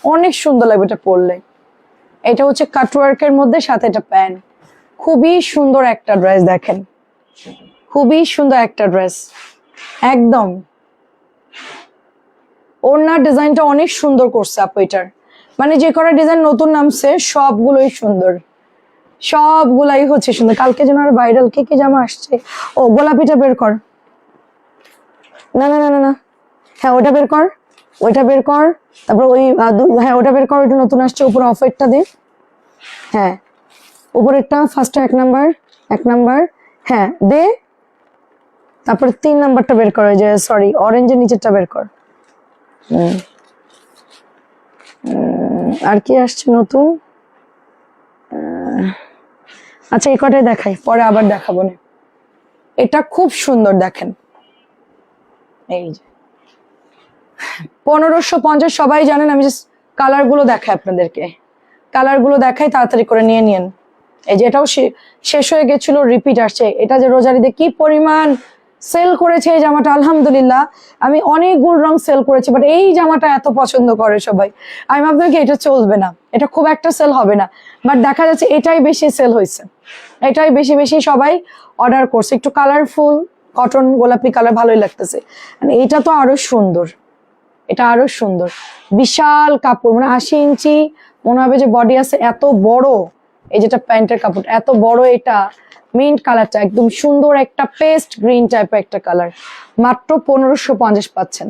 অনেক সুন্দর লাগবে এটা পরলে। এটা হচ্ছে কাটওয়ার্কের মধ্যে, সাথে এটা প্যান্ট। খুবই সুন্দর একটা ড্রেস, দেখেন খুবই সুন্দর একটা ড্রেস একদম। ওড়নার ডিজাইনটা অনেক সুন্দর করছে আপু এটার, মানে যে কটা ডিজাইন নতুন নামছে সবগুলোই সুন্দর, সবগুলাই হচ্ছে সুন্দর। কালকে যেন আর ভাইরাল কি কি জামা আসছে, ও গোলাপিটা বের কর, না না না না না, হ্যাঁ ওটা বের কর, ওইটা বের কর, তারপর ওই হ্যাঁ ওটা বের কর, ওইটা নতুন আসছে, উপরে অফ হোয়াইটটা দে। হ্যাঁ উপরেরটা ফার্স্টে 1 নাম্বার, 1 নাম্বার, হ্যাঁ দে। তারপর 3 নাম্বারটা বের কর, ওই যে সরি অরেঞ্জের নিচেরটা বের কর। আর কি আসছে নতুন? আচ্ছা এই কটাই দেখাই, পরে আবার দেখাবো না। এটা খুব সুন্দর, দেখেন এই যে 1550। সবাই জানেন, আমি জাস্ট কালার গুলো দেখাই আপনাদেরকে, কালার গুলো দেখাই, তাড়াতাড়ি করে নিয়ে নিন। এই যে এটাও শেষ হয়ে গেছিল, রিপিট আসছে। এটা যে রোজারিতে কি পরিমাণ সেল করেছে এই জামাটা, আলহামদুলিল্লাহ। আমি অনেক গুল রং সেল করেছি, বাট এই জামাটা এত পছন্দ করে সবাই, আমি ভাবতাম কি এটা চলবে না, এটা খুব একটা সেল হবে না, বাট দেখা যাচ্ছে এটাই বেশি সেল হয়েছে, এটাই বেশি বেশি সবাই অর্ডার করছে। একটু কালারফুল কটন গোলাপি কালার, ভালোই লাগতেছে। এইটা তো আরো সুন্দর, এটা আরো সুন্দর, বিশাল কাপড়, মানে 80 ইঞ্চি মনে হবে যে বডি আছে, এত বড়। এই যেটা প্যান্টের কাপড় এত বড়, এটা মিন্ট কালারটা একদম সুন্দর, একটা পেস্ট গ্রিন টাইপের একটা কালার, মাত্র 1550 পাচ্ছেন।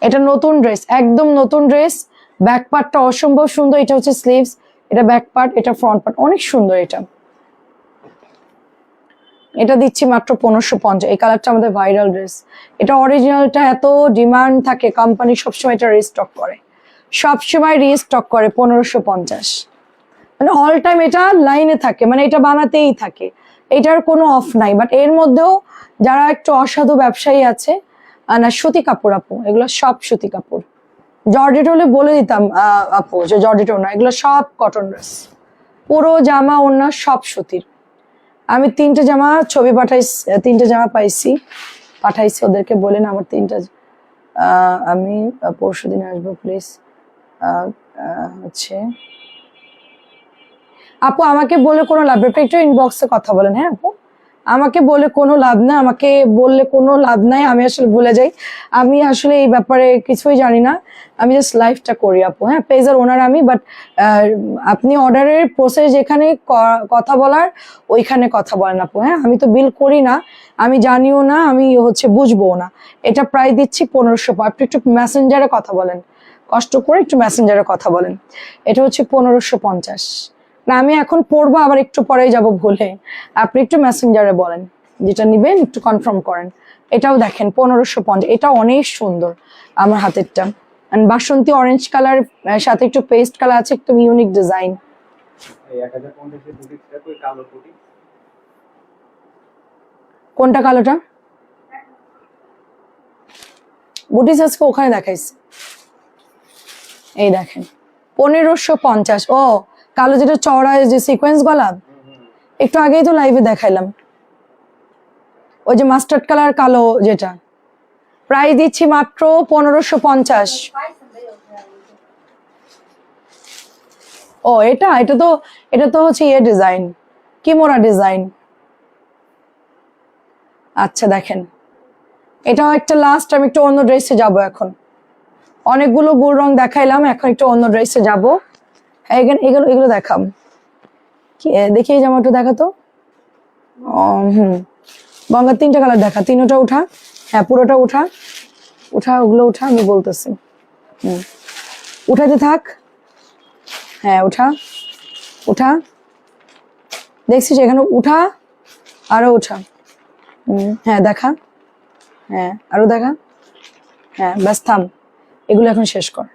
এটা নতুন ড্রেস, একদম নতুন ড্রেস, ব্যাক পার্টটা অসম্ভব সুন্দর, এটা হচ্ছে স্লিভস, এটা ব্যাক পার্ট, এটা ফ্রন্ট পার্ট, অনেক সুন্দর। এটা দিচ্ছি মাত্র 1550। এই কালারটা আমাদের ভাইরাল ড্রেস, এটা অরিজিনালটা এত ডিমান্ড থাকে, কোম্পানি সবসময় এটা রিস্টক করে, সবসময় রিস্টক করে 1550, মানে অল টাইম এটা লাইনে থাকে, মানে এটা বানাতেই থাকে, এটার কোনো অফ নাই। বাট এর মধ্যেও যারা একটু অসাধু ব্যবসায়ী আছে, না সুতি কাপড় আপু, এগুলো সব সুতি কাপড়। জর্জেট হলে বলে দিতাম আপু যে জর্জেট না, এগুলো সব কটন ড্রেস, পুরো জামা ওড়না সব সুতির। আমি 3টে জামা ছবি পাঠাইছি, 3টে জামা পাঠাইছি ওদেরকে, বলেন আমার 3টা আমি পরশু দিন আসবো প্লিজ। হচ্ছে আপু আমাকে বলে কোনো লাভ নেই, একটু ইনবক্সে কথা বলেন। হ্যাঁ আপু, আমাকে বলে কোনো লাভ না, আমাকে বললে কোনো লাভ নাই, আমি আসলে ভুলে যাই, আমি আসলে এই ব্যাপারে কিছুই জানি না, আমি জাস্ট লাইভটা করি আপু। হ্যাঁ, পেজের ওনার আমি, বাট আপনি অর্ডারের প্রসেস যেখানে কথা বলার ওইখানে কথা বলেন আপু। হ্যাঁ, আমি তো বিল করি না, আমি জানিও না, আমি হচ্ছে বুঝবো না। এটা প্রায় দিচ্ছি 1500, আপনি একটু মেসেঞ্জারে কথা বলেন, কষ্ট করে একটু মেসেঞ্জারে কথা বলেন। এটা হচ্ছে 1550 না, আমি এখন পড়বো, আবার একটু পরেই যাব ভুলে, আপনি একটু মেসেঞ্জারে বলেন যেটা নিবেন, একটু কনফার্ম করেন। এটাও দেখেন 1550, এটা অনেক সুন্দর আমার হাতেরটা, বাসন্তী অরেঞ্জ কালার সাথে একটু পেস্ট কালার আছে, একদম ইউনিক ডিজাইন। কোনটা কালোটা? বুটিস আজকে ওখানে দেখাইছে, এই দেখেন 1550। ও কালো যেটা চওড়া যে সিকোয়েন্স গলা, একটু আগেই তো লাইভে দেখাইলাম, ওই যে মাস্টার্ড কালার কালো যেটা, প্রাইস দিচ্ছি মাত্র 1550। ও এটা তো হচ্ছে ইয়ে ডিজাইন, কিমোরা ডিজাইন। আচ্ছা দেখেন, এটাও একটা লাস্ট, আমি একটু অন্য ড্রেসে যাব এখন, অনেকগুলো গোল রং দেখাইলাম, এখন একটু অন্য ড্রেসে যাবো। এগুলো দেখাম কি, দেখি এই জামাটা দেখাতো। গঙ্গার 3টা কালার দেখা, 3টা উঠা, হ্যাঁ পুরোটা উঠা, ওগুলো উঠা, আমি বলতেছি উঠাতে থাক। হ্যাঁ উঠা, দেখছিস এখানে উঠা, আরো উঠা, হ্যাঁ দেখা, হ্যাঁ আরো দেখা, হ্যাঁ ব্যাস থাম, এগুলো এখন শেষ কর।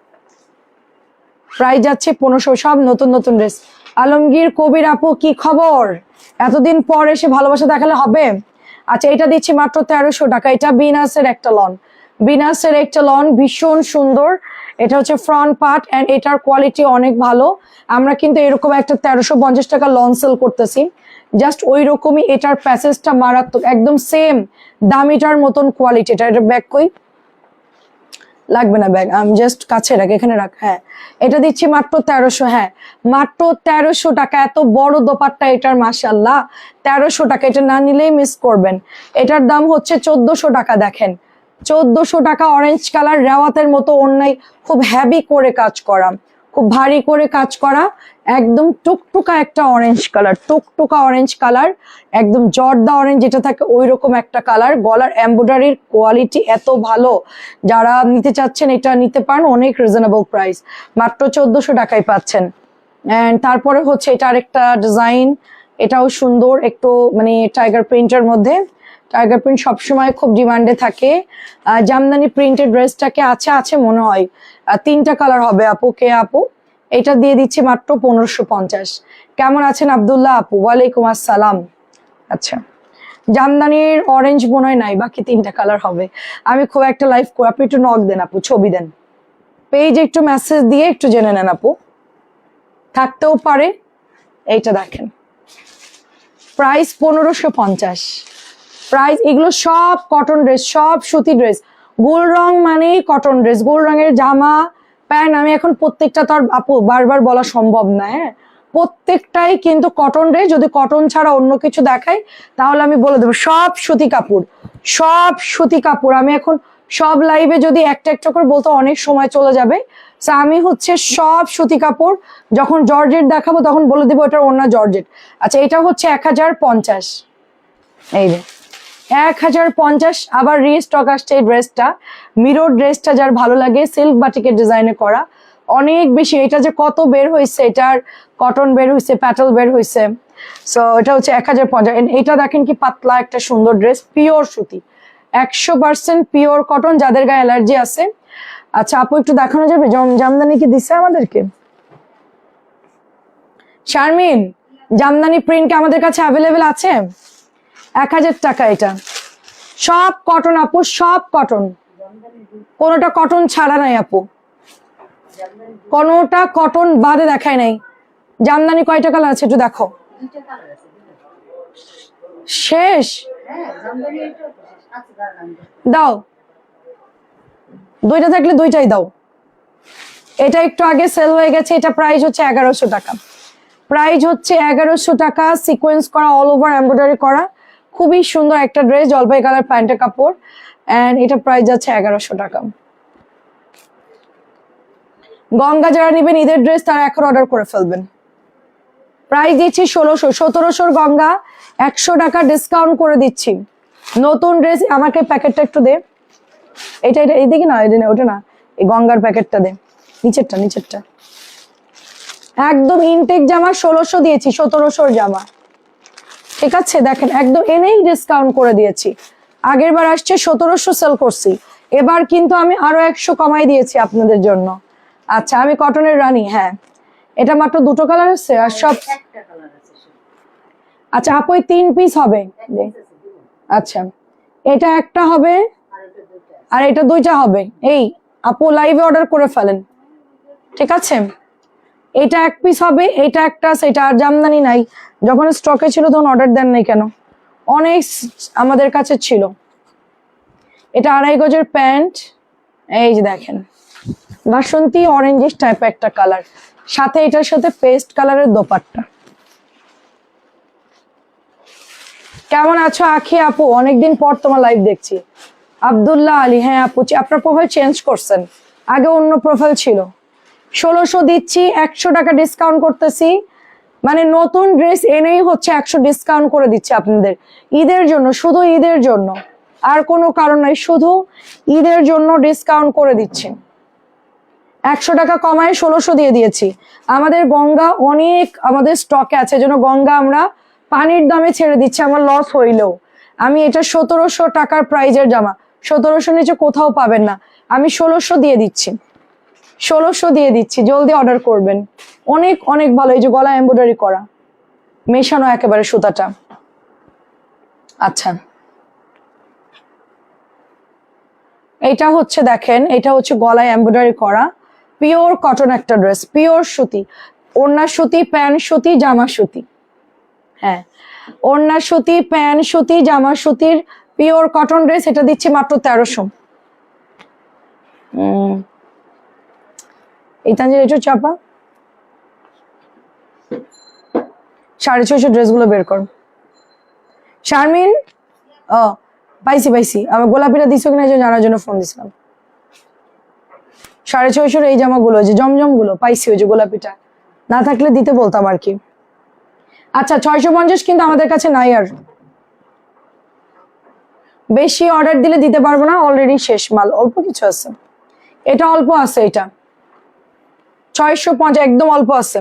প্রাইস যাচ্ছে 1500, সব নতুন নতুন ড্রেস। আলমগীর কবির আপু কি খবর, এতদিন পর এসে ভালোবাসা দেখালে হবে। আচ্ছা, এটা দিচ্ছি মাত্র 1300 টাকা। এটা বিনাসের একটা লন, ভীষণ সুন্দর। এটা হচ্ছে ফ্রন্ট পার্ট এন্ড এটার কোয়ালিটি অনেক ভালো। আমরা কিন্তু এরকম একটা 1350 টাকা লন সেল করতেছি, জাস্ট ওই রকমই এটার প্যাসেজটা মারাত্মক, একদম সেম দামিটার মতন কোয়ালিটি। এটা ব্যাগ কই, লাগবে না ব্যাগ, আমি জাস্ট কাছে রাখ, এখানে রাখ। হ্যাঁ, এটা দিচ্ছি মাত্র 1300। হ্যাঁ, মাত্র 1300 টাকা, এত বড় দোপাট্টা এটার, মাশাআল্লাহ 1300 টাকা, এটা না নিলেই মিস করবেন। এটার দাম হচ্ছে 1400 টাকা। দেখেন 1400 টাকা, অরেঞ্জ কালার রেওয়াতের মতো অন্যায়, খুব হেভি করে কাজ করা, খুব ভারী করে কাজ করা, একদম টুকটুকা একটা অরেঞ্জ কালার, একদম জর্দা অরেঞ্জ যেটা থাকে ওই রকম একটা কালার। গলার এমব্রয়ডারির কোয়ালিটি এত ভালো, যারা নিতে চাচ্ছেন এটা নিতে পারেন, অনেক রিজনেবল প্রাইস, মাত্র 1400 টাকায় পাচ্ছেন। এন্ড তারপরে হচ্ছে এটা আরেকটা ডিজাইন, এটাও সুন্দর, একটু মানে টাইগার প্রিন্টের মধ্যে। টাইগার প্রিন্ট সবসময় খুব ডিমান্ডে থাকে। জামদানি প্রিন্টেড ড্রেসটাকে আছে মনে হয় 3টা কালার হবে আপু। আপু এটা দিয়ে দিচ্ছি মাত্র 1550। কেমন আছেন আব্দুল্লাহ আপু? ওয়ালাইকুম আসসালাম। আচ্ছা, জামদানির অরেঞ্জ মনে হয় নাই, বাকি 3টা কালার হবে। আমি খুব একটা লাইভ করি, আপনি একটু নক দেন আপু, ছবি দেন পেজে, একটু মেসেজ দিয়ে একটু জেনে নেন আপু, থাকতেও পারে। এইটা দেখেন, প্রাইস 1550। প্রাইস, এগুলো সব কটন ড্রেস, সব সুতি ড্রেস। গোল রং মানেই কটন ড্রেস, গোল রঙের জামা প্যান্ট। আমি এখন প্রত্যেকটা তো আর আপু বারবার বলা সম্ভব না, হ্যাঁ প্রত্যেকটাই কিন্তু কটন ড্রেস। যদি কটন ছাড়া অন্য কিছু দেখাই তাহলে আমি বলে দেবো সব সুতি কাপড়। আমি এখন সব লাইভে যদি একটা একটা করে বলতে অনেক সময় চলে যাবে, আমি হচ্ছে সব সুতি কাপড়। যখন জর্জেট দেখাবো তখন বলে দেবো এটার অন্য জর্জেট। আচ্ছা, এটা হচ্ছে 1050, এই যে 1050। আবার রিস্টক আসছে এই ড্রেসটা, মিরর ড্রেসটা যার ভালো লাগে, সিল্ক বাটিকের ডিজাইনে করা, অনেক বেশি। এটা যে কত বের হয়েছে, এটার কটন বের হয়েছে, প্যাটেল বের হয়েছে। সো এটা হচ্ছে 1050। এটা দেখেন কি পাতলা একটা সুন্দর ড্রেস, পিওর সুতি, 100% পিওর কটন, যাদের গায়ে অ্যালার্জি আছে। আচ্ছা আপু একটু দেখানো যাবে জামদানি কি দিচ্ছে আমাদেরকে? শারমিন, জামদানি প্রিন্ট কি আমাদের কাছে অ্যাভেলেবেল আছে? 1000 টাকা এটা। সব কটন আপু, সব কটন, কোনোটা কটন ছাড়া নাই আপু, কোনোটা কটন বাদে দেখায় নাই। জামদানি কয়টা কালার আছে একটু দেখো। শেষ? দাও, দুইটা থাকলে দুইটাই দাও। এটা একটু আগে সেল হয়ে গেছে। এটা প্রাইস হচ্ছে 1100 টাকা। প্রাইস হচ্ছে 1100 টাকা। সিকোয়েন্স করা, অল ওভার এমব্রয়ডারি করা, খুবই সুন্দর একটা ড্রেস, জলপাই কালার প্যান্টের কাপড়। এন্ড এটা প্রাইস যাচ্ছে 1100 টাকা। গঙ্গা যারা নেবেন ঈদের ড্রেস, তারা এখন অর্ডার করে ফেলবেন। প্রাইস দিচ্ছি 1600। 1700 গঙ্গা, 100 টাকা ডিসকাউন্ট করে দিচ্ছি। নতুন ড্রেস, আমাকে প্যাকেটটা একটু দে। এটা এটা এইদিকে না, এটা না, ওটা না, এই গঙ্গার প্যাকেটটা দে, নিচেরটা নিচেরটা। একদম ইনটেক জামা 1600 দিয়েছি, 1700 জামা, ঠিক আছে? দেখেন একদম এনেই ডিসকাউন্ট করে দিয়েছি। আগের বার আসছে 1700 সেল করছি, এবার কিন্তু আমি আরো 100 কমাই দিয়েছি আপনাদের জন্য। আচ্ছা আমি কটনের রানী। হ্যাঁ, এটা মাত্র দুটো কালার আছে আর সব। আচ্ছা আপু 3 পিস হবে। আচ্ছা এটা একটা হবে আর এটা দুইটা হবে। এই আপু লাইভে অর্ডার করে ফেলেন, ঠিক আছে? এটা 1 পিস হবে, এটা একটা, সেটা আর জামদানি নাই। যখন স্টকে ছিল তখন অর্ডার দেন নাই কেন? অনেক আমাদের কাছে ছিল। এটা 2.5 গজের প্যান্ট, এই যে দেখেন বাসন্তী অরেঞ্জিশ টাইপ একটা কালার, সাথে এটার সাথে পেস্ট কালারের দোপাট্টা। কেমন আছো আখি আপু? অনেকদিন পর তোমার লাইভ দেখছি। আব্দুল্লাহ আলী, হ্যাঁ আপু আপনার প্রোফাইল চেঞ্জ করছেন, আগে অন্য প্রোফাইল ছিল। 1600 দিচ্ছি, 100 টাকা ডিসকাউন্ট করতেছি। মানে নতুন ড্রেস এনেই হচ্ছে 100 ডিসকাউন্ট করে দিচ্ছি আপনাদের ঈদের জন্য, শুধু ঈদের জন্য, আর কোনো কারণ নাই, শুধু ঈদের জন্য ডিসকাউন্ট করে দিচ্ছি। 100 টাকা কমায় 1600 দিয়ে দিয়েছি। আমাদের গঙ্গা অনেক আমাদের স্টকে আছে, জন্য গঙ্গা আমরা পানির দামে ছেড়ে দিচ্ছি, আমার লস হইলেও। আমি এটা 1700 টাকার প্রাইজের জামা, 1700 নিচে কোথাও পাবেন না, আমি 1600 দিয়ে দিচ্ছি। 1600 দিয়ে দিচ্ছি, জলদি অর্ডার করবেন। অনেক অনেক ভালো, এই যে গলা এমব্রয়ডারি করা, মেশানো একেবারে সুতাটা। আচ্ছা এটা হচ্ছে দেখেন, এটা হচ্ছে গলায় এমব্রয়ডারি করা, পিওর কটন একটা ড্রেস, পিওর সুতি, ওড়না সুতি, প্যান্ট সুতি, জামা সুতি। হ্যাঁ, ওড়না সুতি, প্যান্ট সুতি, জামা সুতির পিওর কটন ড্রেস। এটা দিচ্ছি মাত্র 1300। এই তানজির একটু চাপা, 650 ড্রেসগুলো বের কর। শারমিন, ও পাইছি পাইছি, আমি গোলাপিটা দিছো কিনা জানার জন্য ফোন দিছিলাম। 650 এই জামাগুলো, যে জমজম গুলো পাইছি, ওই যে গোলাপিটা না থাকলে দিতে বলতাম আর কি। আচ্ছা 650 কিন্তু আমাদের কাছে নাই, আর বেশি অর্ডার দিলে দিতে পারবো না, অলরেডি শেষ মাল, অল্প কিছু আছে। এটা অল্প আছে, এটা 650 একদম অল্প আছে।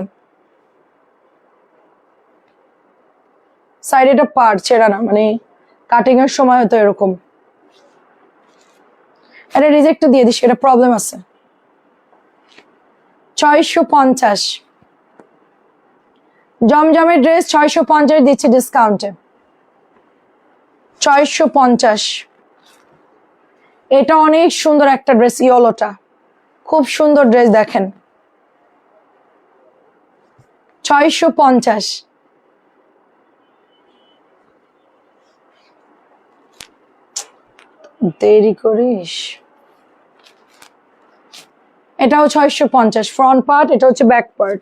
সাইডে এটা পার ছেড়া না, মানে কাটিং এর সময় হয়তো এরকম। এটা রিজেক্ট দিয়ে দিস, এটা প্রবলেম আছে। 650 জমজমের ড্রেস 650 দিচ্ছি ডিসকাউন্টে, 650। এটা অনেক সুন্দর একটা ড্রেস, ইয়েলোটা খুব সুন্দর ড্রেস, দেখেন 650। দেরি করিস। এটাও 650 ফ্রন্ট পার্ট, এটা হচ্ছে ব্যাক পার্ট।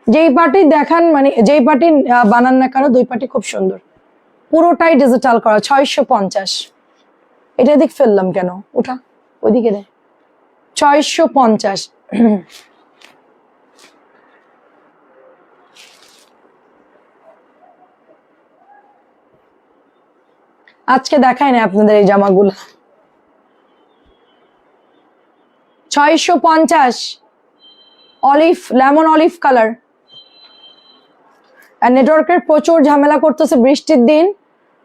যেই পার্টি দেখান, মানে যেই পার্টি বানান না কেন, দুই পার্টি খুব সুন্দর, পুরোটাই ডিজিটাল করা। 650। এটা দিক ফেললাম কেন, ওটা ওইদিকে রে। 650। আজকে দেখাই না আপনাদের এই জামাগুলো। 650 অলিভ, লেমন অলিভ কালার। আর নেটওয়ার্কের প্রচুর ঝামেলা করতেছে, বৃষ্টির দিন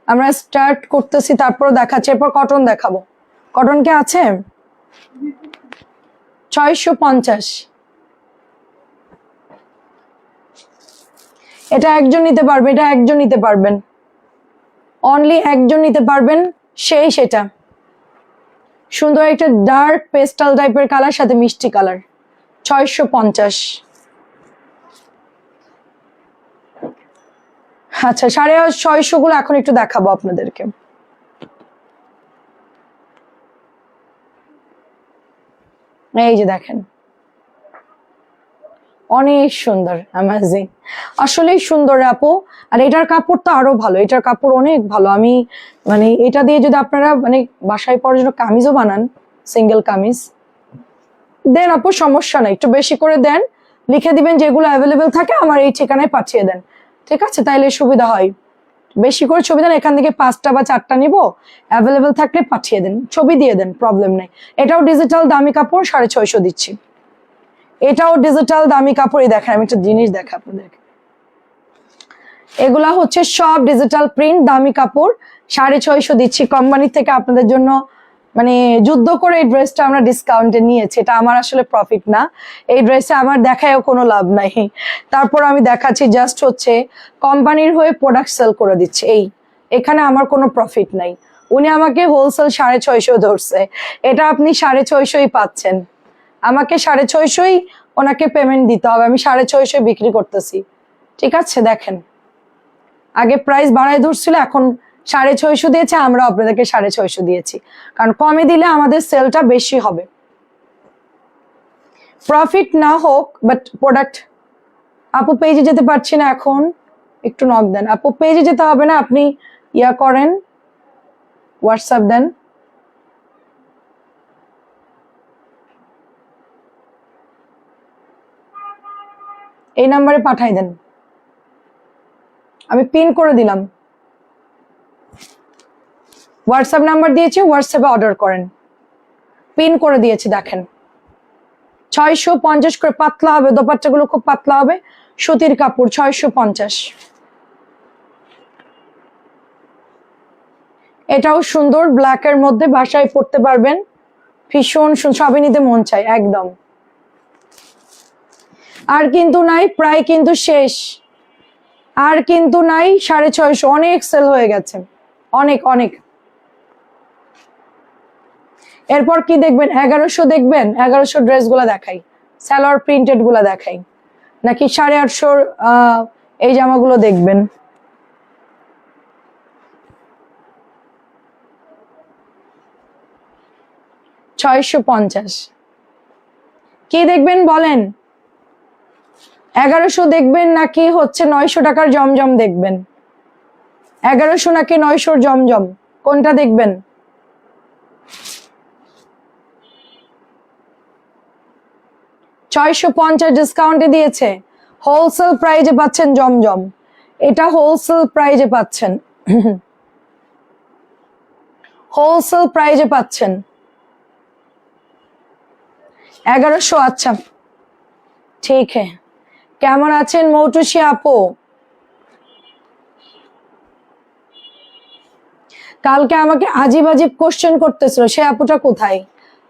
আমরা স্টার্ট করতেছি, তারপর দেখাচ্ছি, এরপর কটন দেখাবো। কটন কে আছে? 650। এটা একজন নিতে পারবে, এটা একজন নিতে পারবেন, অনলি একজন নিতে পারবেন, সেই সেটা। সুন্দর একটা ডার্ক পেস্টাল টাইপের কালার, সাথে মিষ্টি কালার, 650। আচ্ছা, 650 গুলো এখন একটু দেখাবো আপনাদেরকে। এই যে দেখেন, অনেক সুন্দর, অ্যামেজিং, আসলেই সুন্দর আপু। আর এটার কাপড় তো আরো ভালো, এটার কাপড় অনেক ভালো। আমি মানে এটা দিয়ে যদি আপনারা মানে বাসায় পরার জন্য কামিজও বানান, সিঙ্গেল কামিজ দেন আপু, সমস্যা নাই, একটু বেশি করে দেন, লিখে দিবেন যেগুলো অ্যাভেলেবেল থাকে আমার এই ঠিকানায় পাঠিয়ে দেন, ঠিক আছে? তাইলে সুবিধা হয়, বেশি করে ছবি দেন, এখান থেকে 5টা বা 4টা নিবো, অ্যাভেলেবেল থাকলে পাঠিয়ে দেন, ছবি দিয়ে দেন, প্রবলেম নেই। এটাও ডিজিটাল দামি কাপড়, 650 দিচ্ছি। এটাও ডিজিটাল দামি কাপড়ই। দেখেন আমি একটা জিনিস দেখা আপনাদেরকে, এগুলা হচ্ছে সব ডিজিটাল প্রিন্ট, দামি কাপড়, 650 দিচ্ছি। কোম্পানি থেকে আপনাদের জন্য মানে যুদ্ধ করে এই ড্রেসটা আমরা ডিসকাউন্টে নিয়েছি, এটা আমার আসলে প্রফিট না, এই ড্রেসে আমার দেখায়ও কোনো লাভ নাই, তারপর আমি দেখাচ্ছি, জাস্ট হচ্ছে কোম্পানির হয়ে প্রোডাক্ট সেল করে দিচ্ছে, এখানে আমার কোনো প্রফিট নাই। উনি আমাকে হোলসেল 650 ধরছে, এটা আপনি 650 পাচ্ছেন, আমাকে 650 ওনাকে পেমেন্ট দিতে হবে, আমি 650 বিক্রি করতেছি, ঠিক আছে? দেখেন, আগে প্রাইস বাড়ায় ধরছিল, এখন 650 দিয়েছে, আমরা আপনাদেরকে 650 দিয়েছি, কারণ কমে দিলে আমাদের সেলটা বেশি হবে, প্রফিট না হোক বাট প্রোডাক্ট। আপু পেজে যেতে পারছি না এখন, একটু নক দেন আপু, পেজে যেতে হবে না, আপনি ইয়া করেন, হোয়াটসঅ্যাপ দেন। এই নাম্বারে পাঠাই দেন, আমি পিন করে দিলাম, হোয়াটসঅ্যাপ নাম্বার দিয়েছি, হোয়াটসঅ্যাপে অর্ডার করেন, পিন করে দিয়েছি। দেখেন 650 করে, পাতলা হবে, দোপাট্টাগুলো খুব পাতলা হবে, সুতির কাপড়, 650। এটাও সুন্দর, ব্ল্যাকের মধ্যে, বাসায় পরতে পারবেন, ভীষণ সবই নিতে মন চায় একদম। আর কিন্তু নাই, প্রায় কিন্তু শেষ, আর কিন্তু নাই, 650, অনেক সেল হয়ে গেছে, অনেক অনেক। এরপর কি দেখবেন? 1100 দেখবেন, 1100 ড্রেস গুলা দেখাই, সালোয়ার প্রিন্টেড গুলা দেখাই, নাকি 850 এই জামাগুলো দেখবেন? $650 কি দেখবেন বলেন? 1100 দেখবেন নাকি হচ্ছে 900 টাকার জমজম দেখবেন? 1100 নাকি 900 জমজম, কোনটা দেখবেন? $650 ডিসকাউন্টে দিয়েছে, হোলসেল প্রাইজে পাচ্ছেন জমজম, এটা হোলসেল প্রাইজে পাচ্ছেন, হোলসেল প্রাইজে পাচ্ছেন 1100। আচ্ছা ঠিক হ্যাঁ, কেমন আছেন মৌটুসি আপু? কালকে আমাকে আজীব আজীব কোশ্চেন করতেছিল, সে আপুটা কোথায়?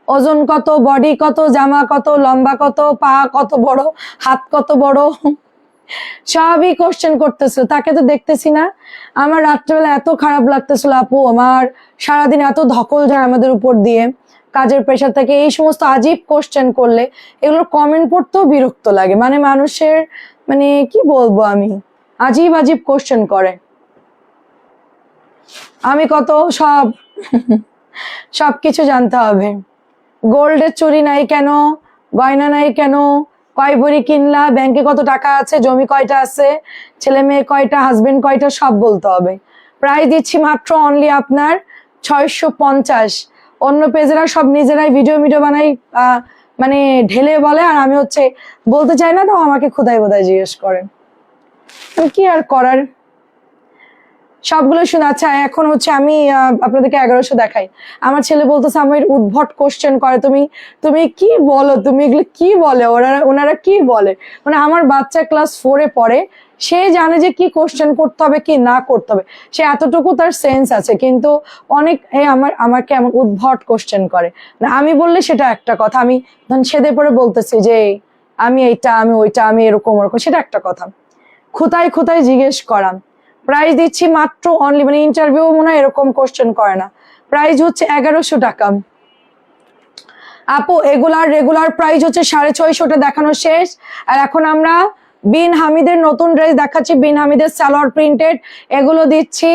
ওজন কত, বডি কত, জামা কত, লম্বা কত, পা কত বড়, হাত কত বড়, সবই কোশ্চেন করতেছিল, তাকে তো দেখতেছি না। আমার রাত্রেবেলা এত খারাপ লাগতেছিল আপু, আমার সারাদিন এত ধকল যায় আমাদের উপর দিয়ে, কাজের প্রেশার থেকে, এই সমস্ত আজীব কোশ্চেন করলে এগুলোর কমেন্ট পড়তেও বিরক্ত লাগে, মানে মানুষের মানে কি বলবো আমি, আজীব আজীব কোশ্চেন করে। আমি কত সবকিছু জানতে হবে, গোল্ডের চুড়ি নাই কেন, গয়না নাই কেন, কয় ভরি কিনলা, ব্যাংকে কত টাকা আছে, জমি কয়টা আছে, ছেলে মেয়ে কয়টা, হাজবেন্ড কয়টা, সব বলতে হবে। প্রাইস দিচ্ছি মাত্র অনলি আপনার 650। অন্য পেজেরা সব নিজেরাই ভিডিও বানাই, মানে ঢেলে বলে, আর আমি হচ্ছে বলতে চাই না, তো আমাকে খোদাই বোধাই জিজ্ঞেস করেন, কি আর করার, সবগুলো শুনে। আচ্ছা এখন হচ্ছে আমি আপনাদেরকে 1100 দেখাই। আমার ছেলে বলতেছে আমার উদ্ভট কোশ্চেন করে, তুমি তুমি কি বলো, তুমি এগুলো কি বলে, ওনারা কি বলে। মানে আমার বাচ্চা ক্লাস 4-এ পড়ে, সে জানে যে কি কোশ্চেন করতে হবে কি না করতে হবে, সে এতটুকু তার সেন্স আছে, কিন্তু অনেক আমাকে এমন উদ্ভট কোশ্চেন করে। না আমি বললে সেটা একটা কথা, আমি ধরুন সেদে পরে বলতেছি যে আমি এইটা আমি ওইটা আমি এরকম ওরকম, সেটা একটা কথা। খুঁতায় খুঁতায় জিজ্ঞেস করা। প্রাইস দিচ্ছি মাত্র অনলি, মানে ইন্টারভিউ মনে হয় এরকম কোশ্চেন করে না। প্রাইস হচ্ছে 1100 টাকা। আপু এগুলার রেগুলার প্রাইস হচ্ছে 650 দেখানো শেষ। আর এখন আমরা বিন হামিদের নতুন ড্রেস দেখাচ্ছি, বিন হামিদের সালোয়ার প্রিন্টেড, এগুলো দিচ্ছি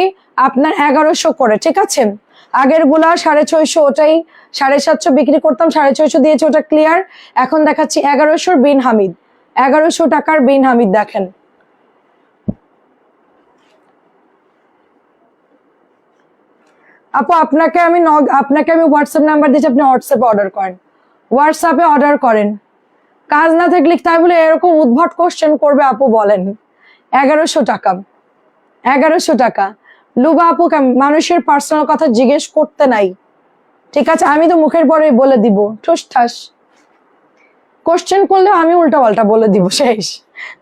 আপনার 1100 করে, ঠিক আছে। আগের গুলা 650, ওটাই 750 বিক্রি করতাম, 650 দিয়েছে, ওটা ক্লিয়ার। এখন দেখাচ্ছি 1100 বিন হামিদ, 1100 টাকার বিন হামিদ দেখেন। আপু আপনাকে আমি হোয়াটসঅ্যাপ নাম্বার দিচ্ছি, আপনি হোয়াটসঅ্যাপে অর্ডার করেন, হোয়াটসঅ্যাপে অর্ডার করেন। কাজ না থাকলে তাই বলে এরকম উদ্ভট কোশ্চেন করবে আপু বলেন। 1100 টাকা, 1100 টাকা। লুবা আপু মানুষের পার্সোনাল কথা জিজ্ঞেস করতে নাই, ঠিক আছে, আমি তো মুখের পরেই বলে দিব ঠুস ঠাস। কোশ্চেন করলেও আমি উল্টা পাল্টা বলে দিব, শেষ।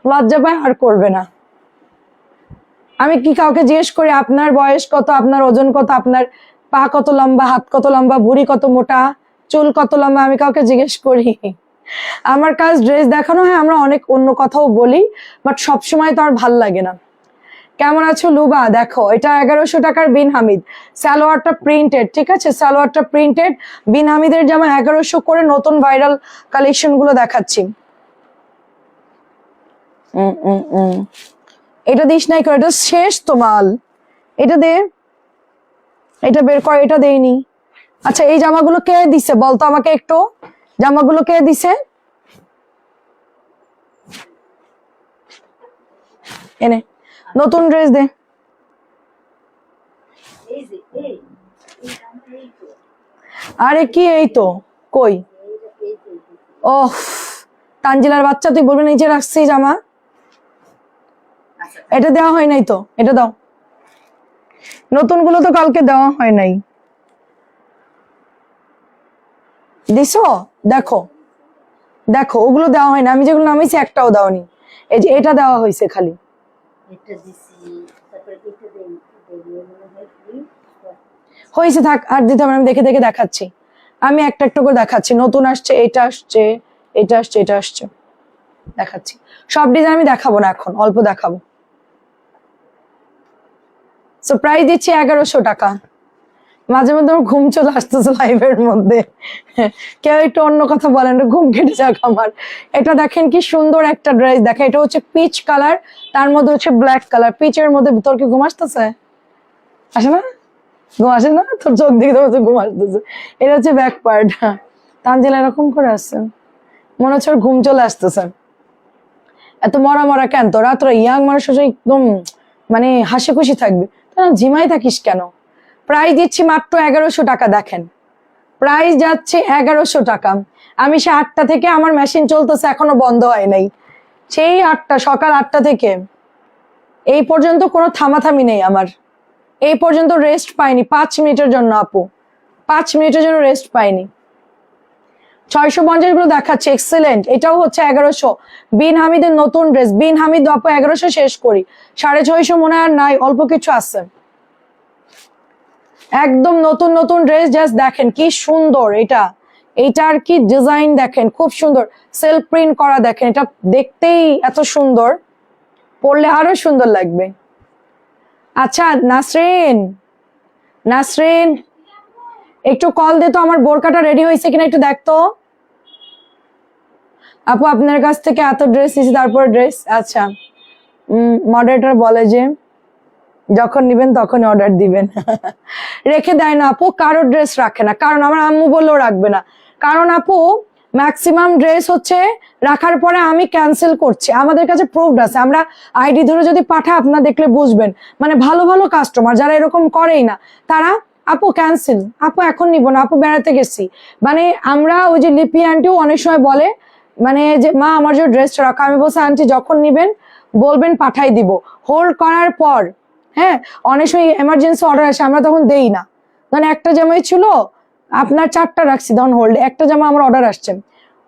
লজ্জা পায় আর করবে না। আমি কি কাউকে জিজ্ঞেস করি আপনার বয়স কত, আপনার ওজন কত, আপনার পা কত লম্বা, হাত কত লম্বা, ভুঁড়ি কত মোটা, চুল কত লম্বা, আমি কাউকে জিজ্ঞেস করি? আমার কাজ ড্রেস দেখানো হয়, আমরা অনেক অন্য কথাও বলি, বাট সবসময় তো আর ভাল লাগে না। কেমন আছো লুবা? দেখো এটা 1100 টাকার বিন হামিদ, সালোয়ারটা প্রিন্টেড, ঠিক আছে, সালোয়ারটা প্রিন্টেড। বিন হামিদের জামা 1100 করে, নতুন ভাইরাল কালেকশন গুলো দেখাচ্ছি। এটা দিস নাই করে, এটা শেষ তো মাল, এটা দে, এটা বের কর, এটা দেইনি। আচ্ছা এই জামাগুলো কে দিছে বলতো আমাকে একটু, জামাগুলো কে দিছে? এনে নতুন ড্রেস দে। আরে কি এই তো, কই? ওহ তানজিলার বাচ্চা, তুই বলবি নিচে রাখছি জামা, এটা দেওয়া হয় নাই তো, এটা দাও। নতুন গুলো তো কালকে দেওয়া হয় নাই, দিছো? দেখো দেখো ওগুলো দেওয়া হয় না, আমি যেগুলো নামাইছি একটাও দাওনি। এই যে এটা দেওয়া হয়েছে খালি, হয়েছে থাক, আর দিতে হবে না, আমি দেখে দেখে দেখাচ্ছি, আমি একটা একটা করে দেখাচ্ছি। নতুন আসছে, এটা আসছে, এটা আসছে, এটা আসছে, দেখাচ্ছি। সব ডিজাইন আমি দেখাবো না এখন, অল্প দেখাবো। সো প্রাইস দিচ্ছি 1100 টাকা। মাঝে মধ্যে আমার ঘুম চলে আসতেছে লাইভের মধ্যে, কেউ একটু অন্য কথা বলেন, ঘুম কেটে যাক আমার। এটা দেখেন কি সুন্দর একটা ড্রেস, দেখেন এটা হচ্ছে পিচ কালার, তার মধ্যে হচ্ছে ব্ল্যাক কালার, পিচের মধ্যে তোর কি ঘুম আসতেছে? আসে না? ঘুম আসে না তোর? চোখ দিকে তো ঘুম আসতেছে। এটা হচ্ছে ব্যাক পার্ট। তানজিলা এরকম করে আসছে, মনে হচ্ছে ওর ঘুম চলে আসতেছে। এত মরা মরা কেন তো? রাত্রে ইয়াং মানুষ একদম মানে হাসি খুশি থাকবে, ঝিমাই থাকিস কেন? প্রাইস দিচ্ছি মাত্র 1100 টাকা, দেখেন প্রাইস যাচ্ছে 1100 টাকা। আমি সে 8টা থেকে আমার মেশিন চলতেছে, এখনো বন্ধ হয় নাই, সেই 8টা, সকাল 8টা থেকে এই পর্যন্ত কোনো থামাথামি নেই আমার। এই পর্যন্ত রেস্ট পাইনি 5 মিনিটের জন্য আপু, 5 মিনিটের জন্য রেস্ট পাইনি। 650 গুলো দেখাচ্ছে, এক্সেলেন্ট। এটাও হচ্ছে 1100, বিন হামিদের নতুন ড্রেস, বিন হামিদ আপু 1100 শেষ করি, 650 মনে হয় নাই, অল্প কিছু আছে। একদম নতুন নতুন ড্রেস, জাস্ট দেখেন কি সুন্দর এটা, এইটার কি ডিজাইন দেখেন, খুব সুন্দর সেলফ প্রিন্ট করা, দেখেন এটা দেখতেই এত সুন্দর, পরলে আরো সুন্দর লাগবে। আচ্ছা নাসরিন, নাসরিন একটু কল দে তো, আমার বোরকাটা রেডি হয়েছে কিনা একটু দেখতো। আপু আপনার কাছ থেকে এত ড্রেস নিয়েছি, তারপর ড্রেস, আচ্ছা মডারেটর বলে যে যখন নিবেন তখন অর্ডার দিবেন। রেখে দেয় না আপু, কারো ড্রেস রাখে না, কারণ আমার আম্মু বললেও রাখবে না, কারণ আপু ম্যাক্সিমাম ড্রেস হচ্ছে রাখার পরে আমি ক্যান্সেল করছি, আমাদের কাছে প্রুফড আছে, আমরা আইডি ধরে যদি পাঠাই আপনারা দেখলে বুঝবেন। মানে ভালো ভালো কাস্টমার যারা এরকম করেই না, তারা আপু ক্যান্সেল, আপু এখন নিব না, আপু বেড়াতে গেছি। মানে আমরা ওই যে লিপি আন্টিও অনেক সময় বলে, মানে যে মা আমার যে ড্রেসটা রাখা, আমি বলছি আন্টি যখন নিবেন বলবেন পাঠাই দিব, হোল্ড করার পর হ্যাঁ, অনেক সময় এমার্জেন্সি অর্ডার আসে, আমরা তখন দেই না। ধরেন একটা জামাই ছিল, আপনার 4টা রাখছি তখন হোল্ডে, একটা জামা আমার অর্ডার আসছে,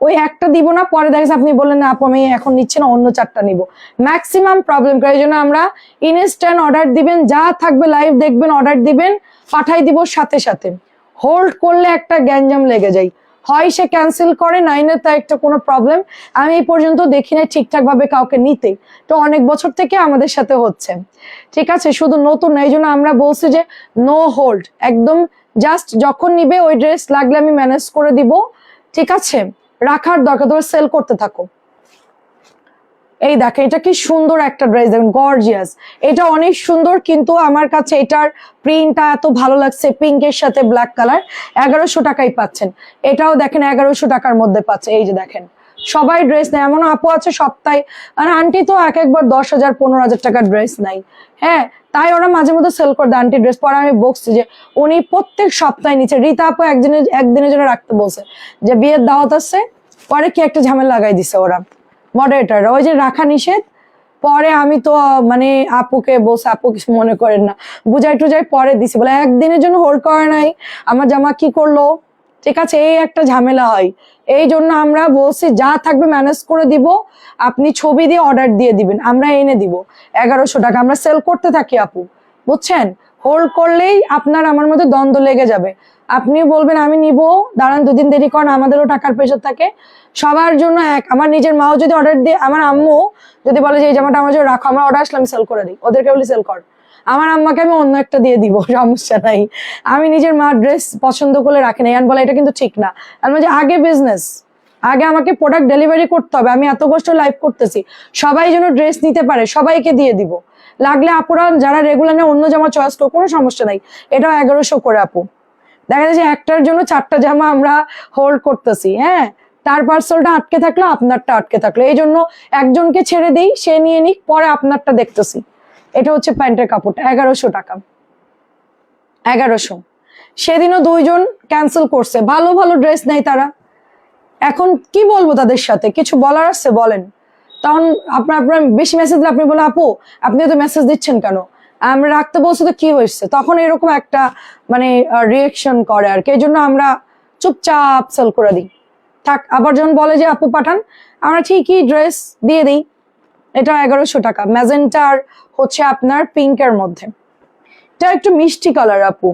ওই একটা দিব না, পরে দেখা যাচ্ছে আপনি বললেন না আপু আমি এখন নিচ্ছি না, অন্য 4টা নিব, ম্যাক্সিমাম প্রবলেম করে। এই জন্য আমরা ইনস্ট্যান্ট অর্ডার দিবেন, যা থাকবে লাইভ দেখবেন, অর্ডার দিবেন, পাঠাই দিব সাথে সাথে। হোল্ড করলে একটা গ্যাঞ্জাম লেগে যায়, হয় সে ক্যান্সেল করে, নাইলে তার একটা কোনো প্রবলেম। আমি এই পর্যন্ত দেখি না ঠিকঠাক ভাবে কাউকে নিতে, তো অনেক বছর থেকে আমাদের সাথে হচ্ছে। ঠিক আছে, শুধু নতুন না, এই জন্য আমরা বলছি যে নো হোল্ড, একদম জাস্ট যখন নিবে ওই ড্রেস লাগলে আমি ম্যানেজ করে দিব। ঠিক আছে, রাখার দরকার, তোমার সেল করতে থাকো। এই দেখো এটা কি সুন্দর একটা ড্রেস, দেখুন গর্জিয়াস, এটা অনেক সুন্দর, কিন্তু আমার কাছে এটার প্রিন্টটা এত ভালো লাগছে, পিঙ্কের সাথে ব্ল্যাক কালার, 1100 টাকায় পাচ্ছেন। এটাও দেখেন 1100 টাকার মধ্যে পাচ্ছে। এই যে দেখেন সবাই ড্রেস নেয়, এমন আপু আছে সপ্তাহে, আর আন্টি তো একবার 10,000 15,000 টাকার ড্রেস নাই। হ্যাঁ, তাই ওরা মাঝে মধ্যে সেল করে দেয় আন্টি ড্রেস। পরে আমি বলছি যে উনি প্রত্যেক সপ্তাহে নিচে, রীতা আপু একদিনের জন্য রাখতে বলছে, যে বিয়ের দাওয়াত আছে, পরে কি একটা ঝামেলা লাগাই দিছে ওরা মডারেটর, ওই যে রাখা নিষেধ। পরে আমি তো মানে আপুকে বলছে, আপু কিছু মনে করেন না, বুঝাই টুজাই পরে দিছি, বলে একদিনের জন্য হোল্ড করে নাই, আমার জামা কি করলো। ঠিক আছে, এই একটা ঝামেলা হয়, এই জন্য আমরা বলছি যা থাকবে ম্যানেজ করে দিব, আপনি ছবি দিয়ে অর্ডার দিয়ে দিবেন, আমরা এনে দিব। 1100 টাকা আমরা সেল করতে থাকি আপু, বুঝছেন। হোল্ড করলেই আপনার আমার মধ্যে দ্বন্দ্ব লেগে যাবে, আপনি বলবেন আমি নিব, দাঁড়ান 2 দিন দেরি করেন, আমাদেরও টাকার প্রেশার থাকে। সবার জন্য এক, আমার নিজের মাও যদি অর্ডার দিয়ে, আমার আম্মু যদি বলে যে এই জামাটা আমার জন্য রাখো, আমার অর্ডার আসলে আমি সেল করে দিই, ওদেরকে বলি সেল কর, আমার আম্মাকে আমি অন্য একটা দিয়ে দিব, সমস্যা নাই। আমি নিজের মা ড্রেস পছন্দ করলে রাখি না, বলে এটা কিন্তু ঠিক না। আমি বলছি আগে বিজনেস, আগে আমাকে প্রোডাক্ট ডেলিভারি করতে হবে, আমি এত কষ্ট লাইভ করতেছি, সবাই যেন ড্রেস নিতে পারে, সবাইকে দিয়ে দিব। লাগলে আপুরা যারা রেগুলার নেয় অন্য জামা চয়েস করো, কোনো সমস্যা নাই। এটাও 1100 করে আপু। দেখা যাচ্ছে একটার জন্য 4টা জামা আমরা হোল্ড করতেছি। হ্যাঁ, তার পার্সেলটা আটকে থাকলো, আপনারটা আটকে থাকলো, এই জন্য একজনকে ছেড়ে দিই, সে নিয়ে নিক, পরে আপনারটা দেখতেছি। এটা হচ্ছে প্যান্টের কাপড়টা, 1100 টাকা, 1100। সেদিনও 2জন ক্যান্সেল করছে, ভালো ভালো ড্রেস নেই তারা, এখন কি বলবো তাদের সাথে, কিছু বলার আছে বলেন। তখন আপনার বেশি মেসেজ দিলে আপনি বলে আপু আপনি তো মেসেজ দিচ্ছেন কেন, আমরা রাখতে বলছি তো কি হয়েছে, তখন এরকম একটা মানে রিয়েকশন করে আর কি। এই জন্য আমরা চুপচাপ সেল করে দিই, থাক। আবার যখন বলে যে আপু পাঠান, আমরা ঠিকই ড্রেস দিয়ে দিই। এটা 1100 টাকা, ম্যাজেন্টার হচ্ছে আপনার পিঙ্কের মধ্যে, এটা একটু মিষ্টি কালার আপু।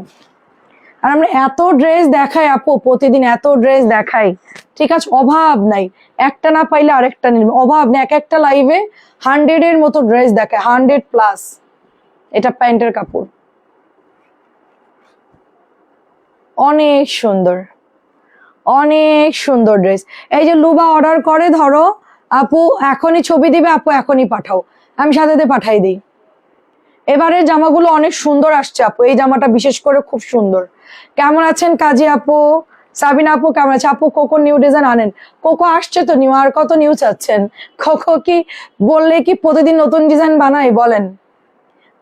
আর আমরা এত ড্রেস দেখাই আপু, প্রতিদিন এত ড্রেস দেখাই, ঠিক আছে, অভাব নাই, একটা না পাইলে আরেকটা নিবে, অভাব নেই। এক একটা লাইভে 100-এর মতো ড্রেস দেখায়, 100+। এটা প্যান্টের কাপড়, অনেক সুন্দর, অনেক সুন্দর ড্রেস। এই যে লুবা অর্ডার করে, ধরো আপু এখনই ছবি দিবে, আপু এখনই পাঠাও, আমি সাথে সাথে পাঠাই দিই। এবারে জামাগুলো অনেক সুন্দর আসছে আপু, এই জামাটা বিশেষ করে খুব সুন্দর। কেমন আছেন কাজী আপু, সাবিনা আপু কেমন আছে? আপু কোকো নিউ ডিজাইন আনেন, কোকো আসছে তো নিউ, আর কত নিউ চাচ্ছেন? কোকো কি বললে কি প্রতিদিন নতুন ডিজাইন বানাই বলেন?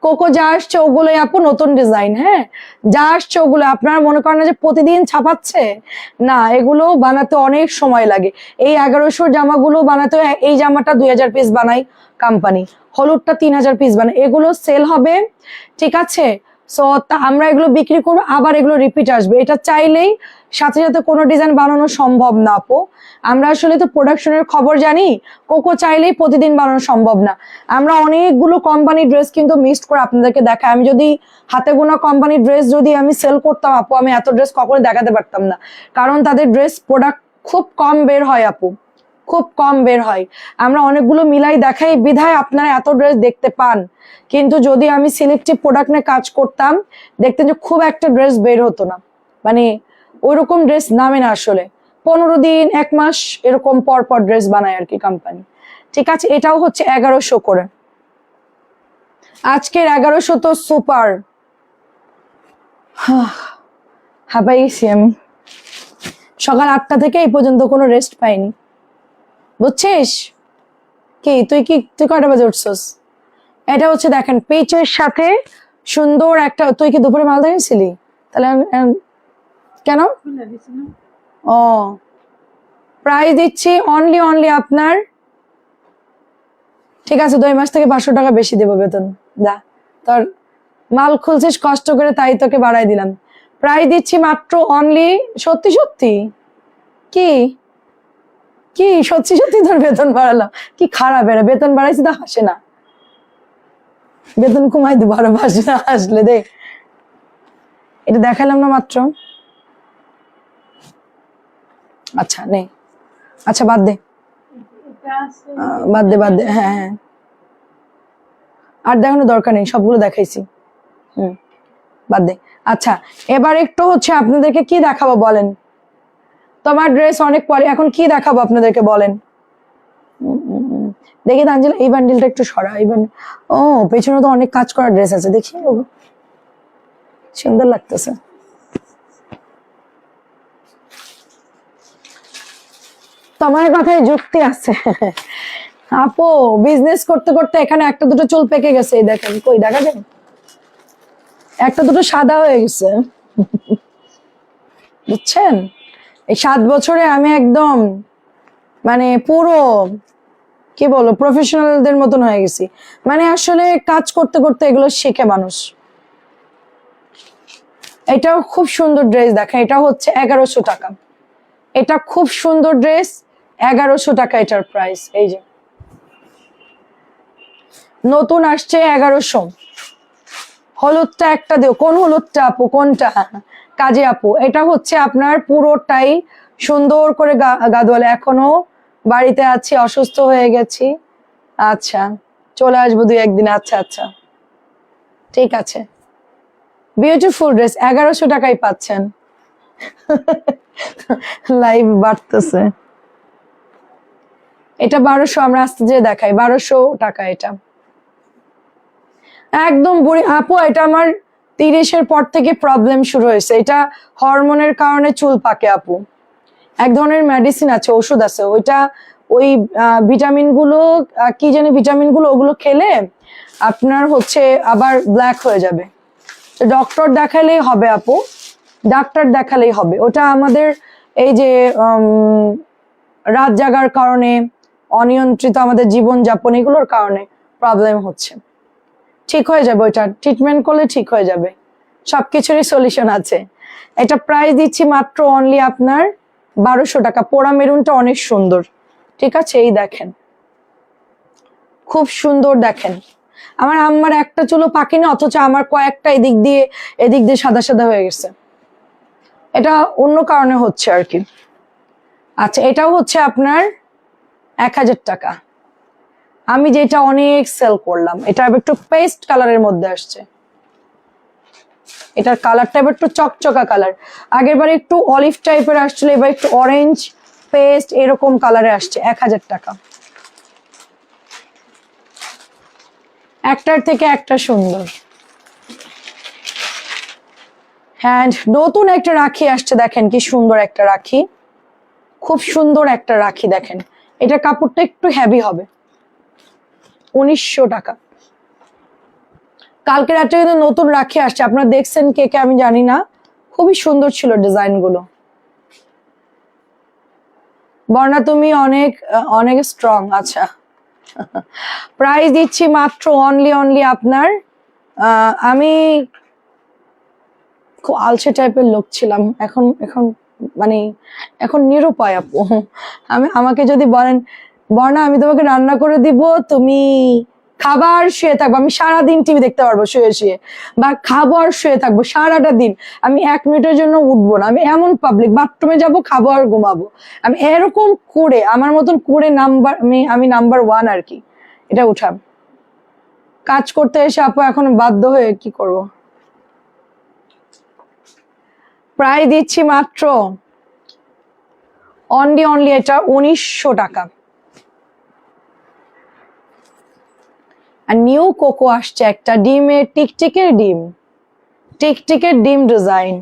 কোকো যা আসছে ওগুলোই আপু নতুন ডিজাইন। হ্যাঁ, যা আসছে ওগুলো, আপনারা মনে করেন না যে প্রতিদিন ছাপাচ্ছে, না, এগুলো বানাতে অনেক সময় লাগে। এই 1100 জামাগুলো বানাতে, এই জামাটা 2000 পিস বানাই কোম্পানি, হলুদটা 3000 পিস বানাই, এগুলো সেল হবে। ঠিক আছে, সো আমরা এগুলো বিক্রি করবো, আবার এগুলো রিপিট আসবে, এটা চাইলেই সাথে সাথে কোনো ডিজাইন বানানো সম্ভব না আপু। আমরা আসলে তো প্রোডাকশনের খবর জানি, কোকো চাইলেই প্রতিদিন বানানো সম্ভব না। আমরা অনেকগুলো কোম্পানি ড্রেস কিন্তু মিক্সড করে আপনাদেরকে দেখাই। আমি যদি হাতে গোনা কোম্পানি ড্রেস যদি আমি সেল করতাম আপু, আমি এত ড্রেস কখনো দেখাতে পারতাম না, কারণ তাদের ড্রেস প্রোডাক্ট খুব কম বের হয় আপু, খুব কম বের হয়। আমরা অনেকগুলো মিলাই দেখাই বিধায় আপনারা এত ড্রেস দেখতে পান, কিন্তু যদি আমি সিলেক্টিভ প্রোডাক্ট নিয়ে কাজ করতাম, দেখতেন যে খুব একটা ড্রেস বের হতো না, মানে ওইরকম ড্রেস নামে না আসলে। 15 দিন 1 মাস এরকম পর পর ড্রেস বানায় আর কি কোম্পানি। ঠিক আছে, এটাও হচ্ছে 1100 করে। আজকের 1100 তো সুপার, হাঁপাই গেছি আমি, সকাল 8টা থেকে এই পর্যন্ত কোনো রেস্ট পাইনি, বুঝছিস? তুই কয়টা বাজে উঠছস? এটা হচ্ছে দেখেন পেচের সাথে সুন্দর একটা, তুই কি দুপুরে মাল দেখেছিলি? তাহলে কেন? খুলে দিছি না। ও, প্রাইস দিচ্ছি অনলি আপনার, ঠিক আছে 2 মাস থেকে 500 টাকা বেশি দেবো বেতন, যা তোর মাল খুলছিস কষ্ট করে, তাই তোকে বাড়াই দিলাম। প্রায় দিচ্ছি মাত্র অনলি, সত্যি সত্যি কি কি সত্যি সত্যি তোর বেতন বাড়ালাম, কি খারাপ এরা, বেতন বাড়াইছি তো হাসে না, বেতন কমাই দিব আরো, হাসে না, হাসলে দে। এটা দেখালাম না মাত্র। আচ্ছা নেই, আচ্ছা বাদ দে, এটা আছে বাদ দে বাদ দে, হ্যাঁ হ্যাঁ, আর দেখানোর দরকার নেই, সবগুলো দেখাইছি। বাদ দে। আচ্ছা এবার একটু হচ্ছে আপনাদেরকে কি দেখাবো বলেন, তোমার ড্রেস অনেক পরে, এখন কি দেখাবো আপনাদেরকে বলেন। দেখি তানজিলা এই বান্ডিলটা একটু সরা, এই বান্ডিল, ও পেছনে তো অনেক কাজ করা ড্রেস আছে, দেখি সুন্দর লাগতেছে। তোমার কথায় যুক্তি আছে আপু, বিজনেস করতে করতে এখানে একটা দুটো চুল পেকে গেছে, এই দেখেন, কই দেখা যায়, একটা দুটো সাদা হয়ে গেছে বুঝছেন, এই 7 বছরে আমি একদম মানে পুরো কি বলবো প্রফেশনালদের মতন হয়ে গেছি। মানে আসলে কাজ করতে করতে এগুলো শিখে মানুষ। এটাও খুব সুন্দর ড্রেস, দেখেন এটা হচ্ছে 1100 টাকা, এটা খুব সুন্দর ড্রেস, 1100 টাকা এটার প্রাইস। এই যে নতুন আসছে 1100। হলুদটা একটা দিও, কোন হলুদটা আপু, কোনটা, কাজে আপু, এটা হচ্ছে আপনার পুরোটাই সুন্দর করে গাদোয়ালে, এখনো বাড়িতে আছি, অসুস্থ হয়ে গেছি, আচ্ছা চলে আসবো 2-1 দিন, আচ্ছা আচ্ছা ঠিক আছে। বিউটিফুল ড্রেস, 1100 টাকায় পাচ্ছেন লাইভ বাড়তেছে। এটা 1200, আমরা আস্তে যে দেখাই, 1200 টাকা এটা, একদম বুড়ি আপু। এটা আমার 30-এর পর থেকে প্রবলেম শুরু হয়েছে, এটা হরমোনের কারণে চুল পাকে আপু, এক ধরনের মেডিসিন আছে, ওষুধ আছে, ওইটা ওই ভিটামিন গুলো, কি জানি ভিটামিন গুলো, ওগুলো খেলে আপনার হচ্ছে আবার ব্ল্যাক হয়ে যাবে, তো ডক্টর দেখালেই হবে আপু, ডাক্তার দেখালেই হবে। ওটা আমাদের এই যে রাত জাগার কারণে, অনিয়ন্ত্রিত আমাদের জীবন যাপন, এগুলোর কারণে প্রবলেম হচ্ছে, ঠিক হয়ে যাবে, ওইটা ট্রিটমেন্ট করলে ঠিক হয়ে যাবে, সবকিছুরই সলিউশন আছে। এটা প্রাইস দিচ্ছি মাত্র অনলি আপনার 1200 টাকা। পোড়া মেরুনটা অনেক সুন্দর, ঠিক আছে, এই দেখেন খুব সুন্দর, দেখেন আমার আম্মার একটা চুলও পাকে না, অথচ আমার কয়েকটা এদিক দিয়ে সাদা সাদা হয়ে গেছে, এটা অন্য কারণে হচ্ছে আর কি। আচ্ছা এটাও হচ্ছে আপনার 1000 টাকা, আমি যেটা অনেক সেল করলাম, এটা একটু পেস্ট কালারের মধ্যে আসছে, এটার কালারটা এবার একটু চকচকা কালার, আগের বার একটু অলিভ টাইপের আসছিল, এবার একটু অরেঞ্জ পেস্ট এরকম কালারে আসছে, 1000 টাকা, একটার থেকে একটা সুন্দর। হ্যাঁ নতুন একটা রাখি আসছে, দেখেন কি সুন্দর একটা রাখি, খুব সুন্দর একটা রাখি, দেখেন এটা কাপড়টা একটু হেভি হবে, 1900 টাকা। কালকে রাত্রে কিন্তু নতুন রাখি আসছে, আপনারা দেখছেন কে কে আমি জানি না, খুবই সুন্দর ছিল ডিজাইন গুলো। বর্ণা তুমি অনেক অনেক স্ট্রং, আচ্ছা প্রাইস দিচ্ছি মাত্র অনলি আপনার, আমি খুব আলসে টাইপের লোক ছিলাম, এখন এখন মানে এখন নিরুপায় আপু, আমাকে যদি বলেন বর্ণা আমি তোমাকে রান্না করে দিব, তুমি খাবার শুয়ে থাকবো, আমি সারাদিন টিভি দেখতে পারবো শুয়ে শুয়ে, বা খাবো আর শুয়ে থাকবো সারাটা দিন, আমি 1 মিনিটের জন্য উঠবো না, আমি এমন পাবলিক, বাথরুমে যাবো, খাবো আর ঘুমাবো, আমি এরকম করে, আমার মতন করে নাম্বার, আমি নাম্বার 1 আর কি। এটা উঠাম, কাজ করতে এসে আপু এখন বাধ্য হয়ে কি করব। প্রায় দিচ্ছি মাত্র অনলি এটা 1900 টাকা। আর নিউ কোকো আসছে একটা, ডিমের টিকটিকের ডিম ডিজাইন,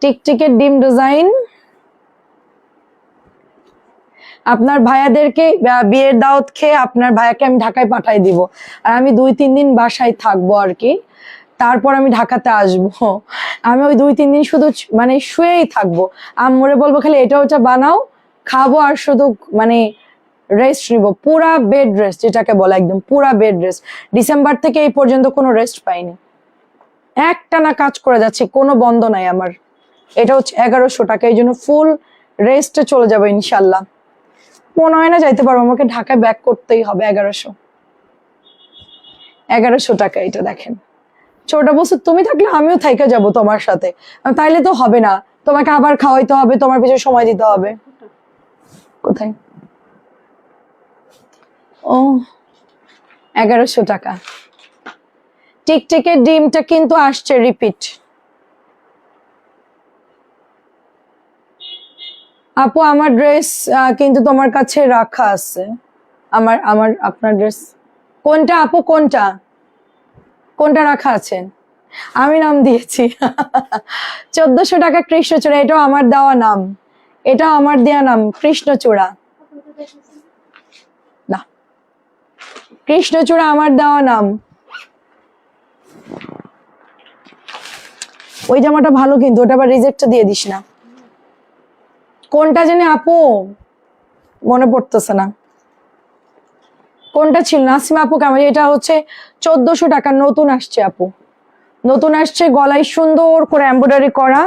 টিকটিকের ডিম ডিজাইন, আপনার ভাইয়াদেরকে বিয়ের দাওয়াত খেয়ে আপনার ভাইয়াকে আমি ঢাকায় পাঠাই দিব, আর আমি 2-3 দিন বাসায় থাকবো আর কি, তারপর আমি ঢাকাতে আসবো, আমি ওই 2-3 দিন শুধু মানে শুয়েই থাকবো, আম্মুরে বলবো খালি এটা ওটা বানাও, খাবো আর শুধু মানে রেস্ট নিব, পুরা বেড রেস্ট যেটাকে বলে, একদম পুরা বেড রেস্ট। ডিসেম্বর থেকে এই পর্যন্ত কোনো রেস্ট পাইনি, একটানা কাজ করে যাচ্ছি, কোনো বন্ধ নাই আমার। এটা হচ্ছে 1100 টাকা, এই জন্য ফুল রেস্টে চলে যাবে ইনশাল্লাহ। মনে হয় না যাইতে পারবো, আমাকে ঢাকায় ব্যাক করতেই হবে। 1100 টাকা এটা দেখেন। ছোট বছর তুমি থাকলে আমিও থাইকা যাব তোমার সাথে, তাইলে তো হবে না, তোমাকে আবার খাওয়াইতে হবে, তোমার পিছনে সময় দিতে হবে। কোথায়? ও 1100 টাকা। টিকটিকের ডিমটা কিন্তু আসছে রিপিট। আপু আমার ড্রেস কিন্তু তোমার কাছে রাখা আছে। আমার আমার আপনার ড্রেস কোনটা আপু? কোনটা কোনটা রাখা আছে? আমি নাম দিয়েছি। 1400 টাকা কৃষ্ণচূড়া, এটাও আমার দেওয়া নাম, এটাও আমার দেওয়া নাম কৃষ্ণচূড়া। না, কৃষ্ণচূড়া আমার দেওয়া নাম। ওই জামাটা ভালো কিন্তু, ওটা আবার রিজেক্টটা দিয়ে দিস না। কোনটা জানি আপু মনে পড়তেছে না কোনটা ছিল। নাসিমা আপু কেমন? এটা হচ্ছে 1400 টাকা, নতুন আসছে আপু, নতুন আসছে, গলায় সুন্দর করে এমব্রয়ডারি করা,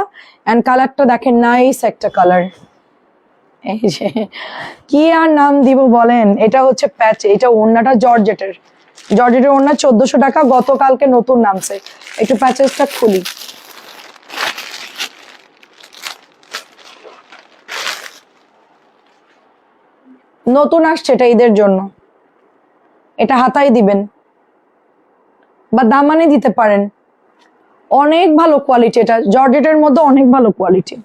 এন্ড কালারটা দেখেন, নাইস একটা কালার। এই যে কি আর নাম দিব বলেন, এটা হচ্ছে প্যাচ, এটা ওড়নাটা জর্জেটের, জর্জেটের ওড়না 1400 টাকা, গতকালকে নতুন নামছে। একটু প্যাচেসটা খুলি। নতুন আসছে এটা ঈদের জন্য, এটা হাতায় দিবেন বা দামানে দিতে পারেন, অনেক ভালো কোয়ালিটি, এটা জর্জেটের মধ্যে অনেক ভালো কোয়ালিটি,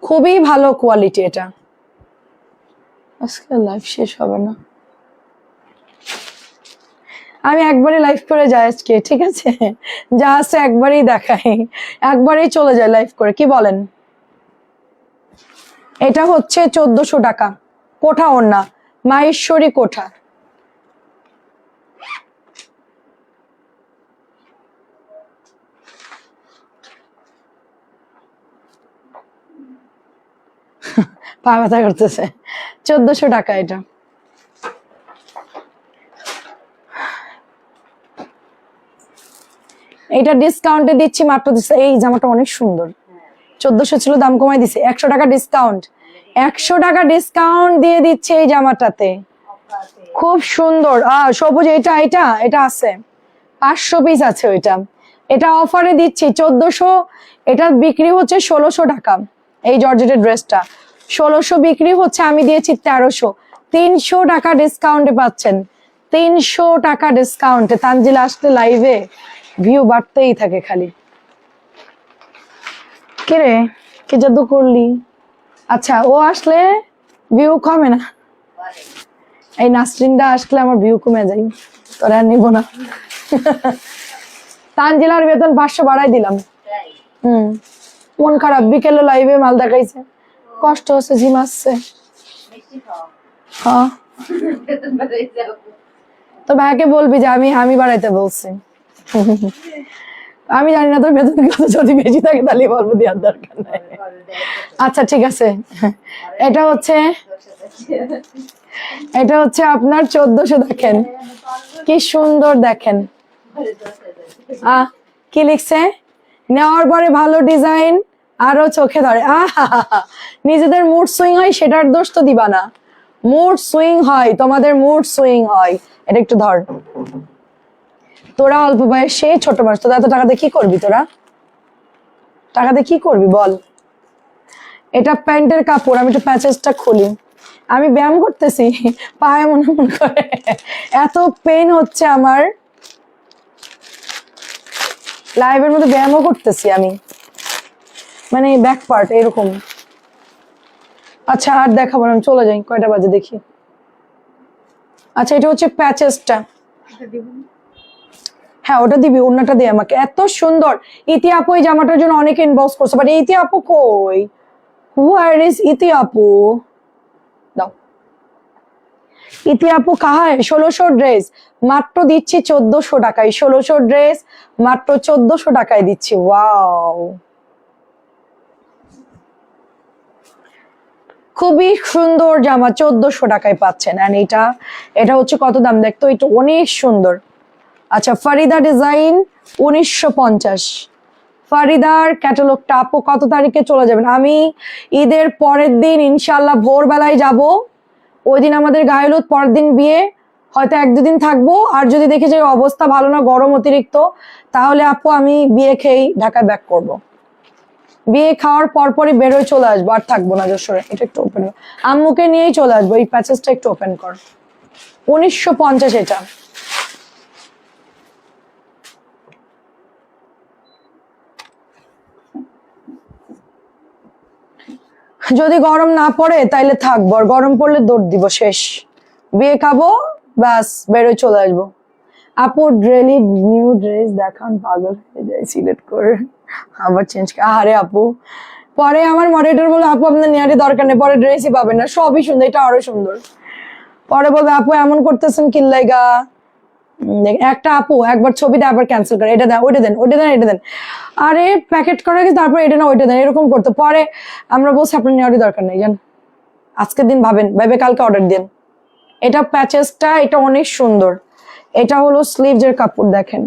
খুবই ভালো কোয়ালিটি এটা। আজকে লাইভ শেষ হবে না, আমি একবারই লাইভ করে যাই আজকে, ঠিক আছে? যা আছে একবারই দেখাই, একবারই চলে যায় লাইভ করে, কি বলেন? এটা হচ্ছে 1400 টাকা, কোঠা ওড়না, মাহেশ্বরী কোঠা। পা ব্যথা করতেছে। 1400 টাকা এটা। এটা ডিসকাউন্টে দিচ্ছি মাত্র, দিচ্ছে এই জামাটা অনেক সুন্দর, 1400 ছিল, দাম কমাই দিছে, 100 টাকা ডিসকাউন্ট, 100 টাকা ডিসকাউন্ট দিয়ে দিচ্ছে এই জামাটাতে, খুব সুন্দর। সবুজ, এটা এটা এটা আছে 500 পিস আছে ওইটা, এটা অফারে দিচ্ছি 1400, এটা বিক্রি হচ্ছে 1600 টাকা, এই জর্জেটের ড্রেসটা 1600 বিক্রি হচ্ছে, আমি দিয়েছি 1300, 300 টাকা ডিসকাউন্টে পাচ্ছেন, 300 টাকা ডিসকাউন্টে। তানজিল আসলে লাইভে ভিউ বাড়তেই থাকে খালি। কিরে কি জাদু করলি? আচ্ছা, ও আসলে ভিউ কমে না, এই নাসরিনটা আসলে আমার ভিউ কমে যায়, তোরা আর নিব না। তানজিলার বেতন 500 বাড়াই দিলাম। মন খারাপ, বিকেলে লাইভে মাল দেখাইছে, কষ্ট হচ্ছে, জিম আসছে। হ্যাঁ, তো ভাইকে বলবি যে আমি আমি বাড়াইতে বলছি। আমি জানি না তোর বেতন কত, যদি বেশি থাকে তাহলে বলবো, দেওয়ার দরকার নাই। আচ্ছা ঠিক আছে, এটা হচ্ছে আপনার 1400, দেখেন কি সুন্দর, দেখেন কি লিখছে, নেওয়ার পরে ভালো ডিজাইন আরো চোখে ধরে। নিজেদের মুড সুইং হয়, সেটার দোষ তো দিবা না, মুড সুইং হয়, তোমাদের মুড সুইং হয়। এটা একটু ধর, তোরা অল্প বয়সে ছোট মানুষ, তোরা এত টাকা দিয়ে কি করবি? তোরা টাকা দিয়ে কি করবি বল? এটা প্যান্টের কাপড়, আমি একটু প্যাচেসটা খুলি, আমি ব্যায়াম করতেছি, পায়ে মনে মনে করে এত পেন হচ্ছে আমার, লাইভের মধ্যে ব্যায়ামও করতেছি আমি, মানে ব্যাক পার্ট এরকম। আচ্ছা আর দেখাবো না, আমি চলে যাই, কয়টা বাজে দেখি। আচ্ছা, এটা হচ্ছে প্যাচেসটা, হ্যাঁ ওটা দিবি, ওড়নাটা দে আমাকে, এত সুন্দর। ইতি আপু এই জামাটার জন্য অনেকে ইনবক্স করছে, বাট ইতি আপু কই? হোয়ার ইজ ইতি আপু? দাও, ইতি আপু কাহা है? 1600 ড্রেস মাত্র দিচ্ছি 1400 টাকায়, 1600 ড্রেস মাত্র 1400 টাকায় দিচ্ছি। ওয়াও, খুবই সুন্দর জামা 1400 টাকায় পাচ্ছেন। এন্ড এটা হচ্ছে কত দাম দেখতো, এটা অনেক সুন্দর। আচ্ছা, ফারিদা ডিজাইন 1950। ফারিদার ক্যাটালগটা আপু কত তারিখে চলে যাবেন? আমি ঈদের পরের দিন ইনশাল্লাহ ভোরবেলায় যাব। ওই দিন আমাদের গায়ে হলুদ, পরের দিন বিয়ে, হয়তো 1-2 দিন থাকবো। আর যদি দেখি যে অবস্থা ভালো না, গরম অতিরিক্ত, তাহলে আপু আমি বিয়ে খেয়েই ঢাকায় ব্যাক করব। বিয়ে খাওয়ার পরপরই বেরোয় চলে আসবো, আর থাকবো না যশোরে। এটা একটু ওপেন, আম্মুকে নিয়েই চলে আসবো। এই প্যাচেসটা একটু ওপেন কর। 1950 এটা। যদি গরম না পড়ে তাইলে থাকবো, আর গরম পড়লে দৌড় দিব, শেষ। বিয়ে খাবো, ব্যাস বেরোয় চলে আসবো। আপু ডেলি নিউ ড্রেস দেখান, পাগল হয়ে যায় সিলেক্ট করে আবার চেঞ্জ। আরে আপু, পরে আমার মডারেটর বলে আপু আপনার নেওয়ারই দরকার নেই, পরে ড্রেসই পাবে না, সবই সুন্দর, এটা আরো সুন্দর। পরে বলবে আপু এমন করতেছেন কিল্লাইগা। একটা আপু একবার ছবি দেয় আবার ক্যান্সেল করে, এটা দেন, ওইটা দেন, ওইটা দেন, এটা দেন। আরে প্যাকেট করা গেছে, তারপর এটা না ওইটা দেন, এরকম করতে। পরে আমরা বলছি আপনার নেওয়ারই দরকার নেই, জান আজকের দিন ভাবেন, ভাবে কালকে অর্ডার দেন। এটা প্যাচেসটা, এটা অনেক সুন্দর। এটা হলো স্লিভসের কাপড়, দেখেন।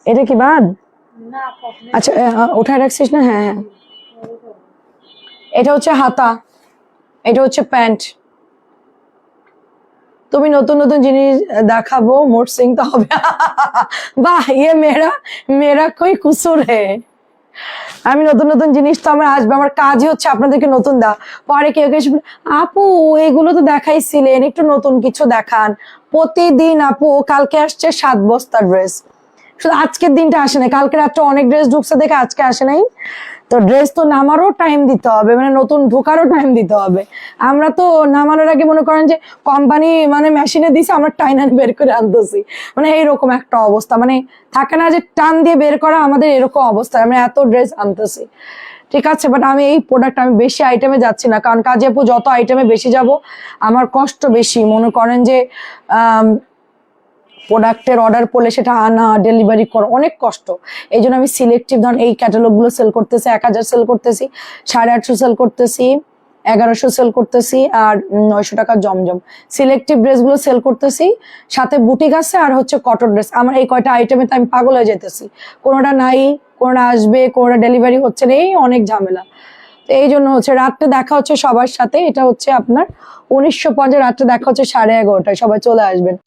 এটা কি বাদ? না আপু, আপনি আচ্ছা উঠায় রাখছিস না? হ্যাঁ হ্যাঁ। এটা হচ্ছে হাতা, এটা হচ্ছে প্যান্ট। তুমি নতুন নতুন জিনিস দেখাবো, মোট সিং তো হবে। বাহ, ইয়ে মেয়েরা মেয়েরা কই কুসুর হে। আমি নতুন নতুন জিনিস তো আমার আসবে, আমার কাজই হচ্ছে আপনাদেরকে নতুন দেওয়া। পরে কেউ কেউ এসে বলে, আপু এগুলো তো দেখাইছিলেন, একটু নতুন কিছু দেখান। প্রতিদিন আপু, কালকে আসছে 7 বস্তা ড্রেস, শুধু আজকের দিনটা আসে নাই, কালকে রাত্রে অনেক ড্রেস ঢুকছে দেখে আজকে আসে নাই। তো ড্রেস তো নামারও টাইম দিতে হবে, মানে নতুন ঢোকারও টাইম দিতে হবে। আমরা তো নামানোর আগে মনে করেন যে কোম্পানি মানে মেশিনে দিছে, আমরা টাইনার বের করে আনতেছি, মানে এইরকম একটা অবস্থা। মানে থাকে না যে টান দিয়ে বের করা, আমাদের এরকম অবস্থা, আমরা এত ড্রেস আনতেছি। ঠিক আছে, বাট আমি এই প্রোডাক্ট আমি বেশি আইটেমে যাচ্ছি না, কারণ কাজে আপু যত আইটেমে বেশি যাব আমার কষ্ট বেশি। মনে করেন যে প্রোডাক্টের অর্ডার পড়লে সেটা আনা, ডেলিভারি করা অনেক কষ্ট। এই জন্য আমি সিলেক্টিভ, ধরুন এই ক্যাটালগ গুলো সেল করতেছি, 1000 সেল করতেছি, 850 সেল করতেছি, 1100 সেল করতেছি, আর 900 টাকা জমজম। সিলেক্টিভ ড্রেস গুলো সেল করতেছি, সাথে বুটিক আছে, আর হচ্ছে কটন ড্রেস। আমার এই কয়টা আইটেমে তো আমি পাগল হয়ে যেতেছি, কোনোটা নাই, কোনোটা আসবে, কোনোটা ডেলিভারি হচ্ছে না, এই অনেক ঝামেলা। তো এই জন্য হচ্ছে রাত্রে দেখা হচ্ছে সবার সাথে। এটা হচ্ছে আপনার 1950, রাত্রে দেখা হচ্ছে 11:30টায়, সবাই চলে আসবেন।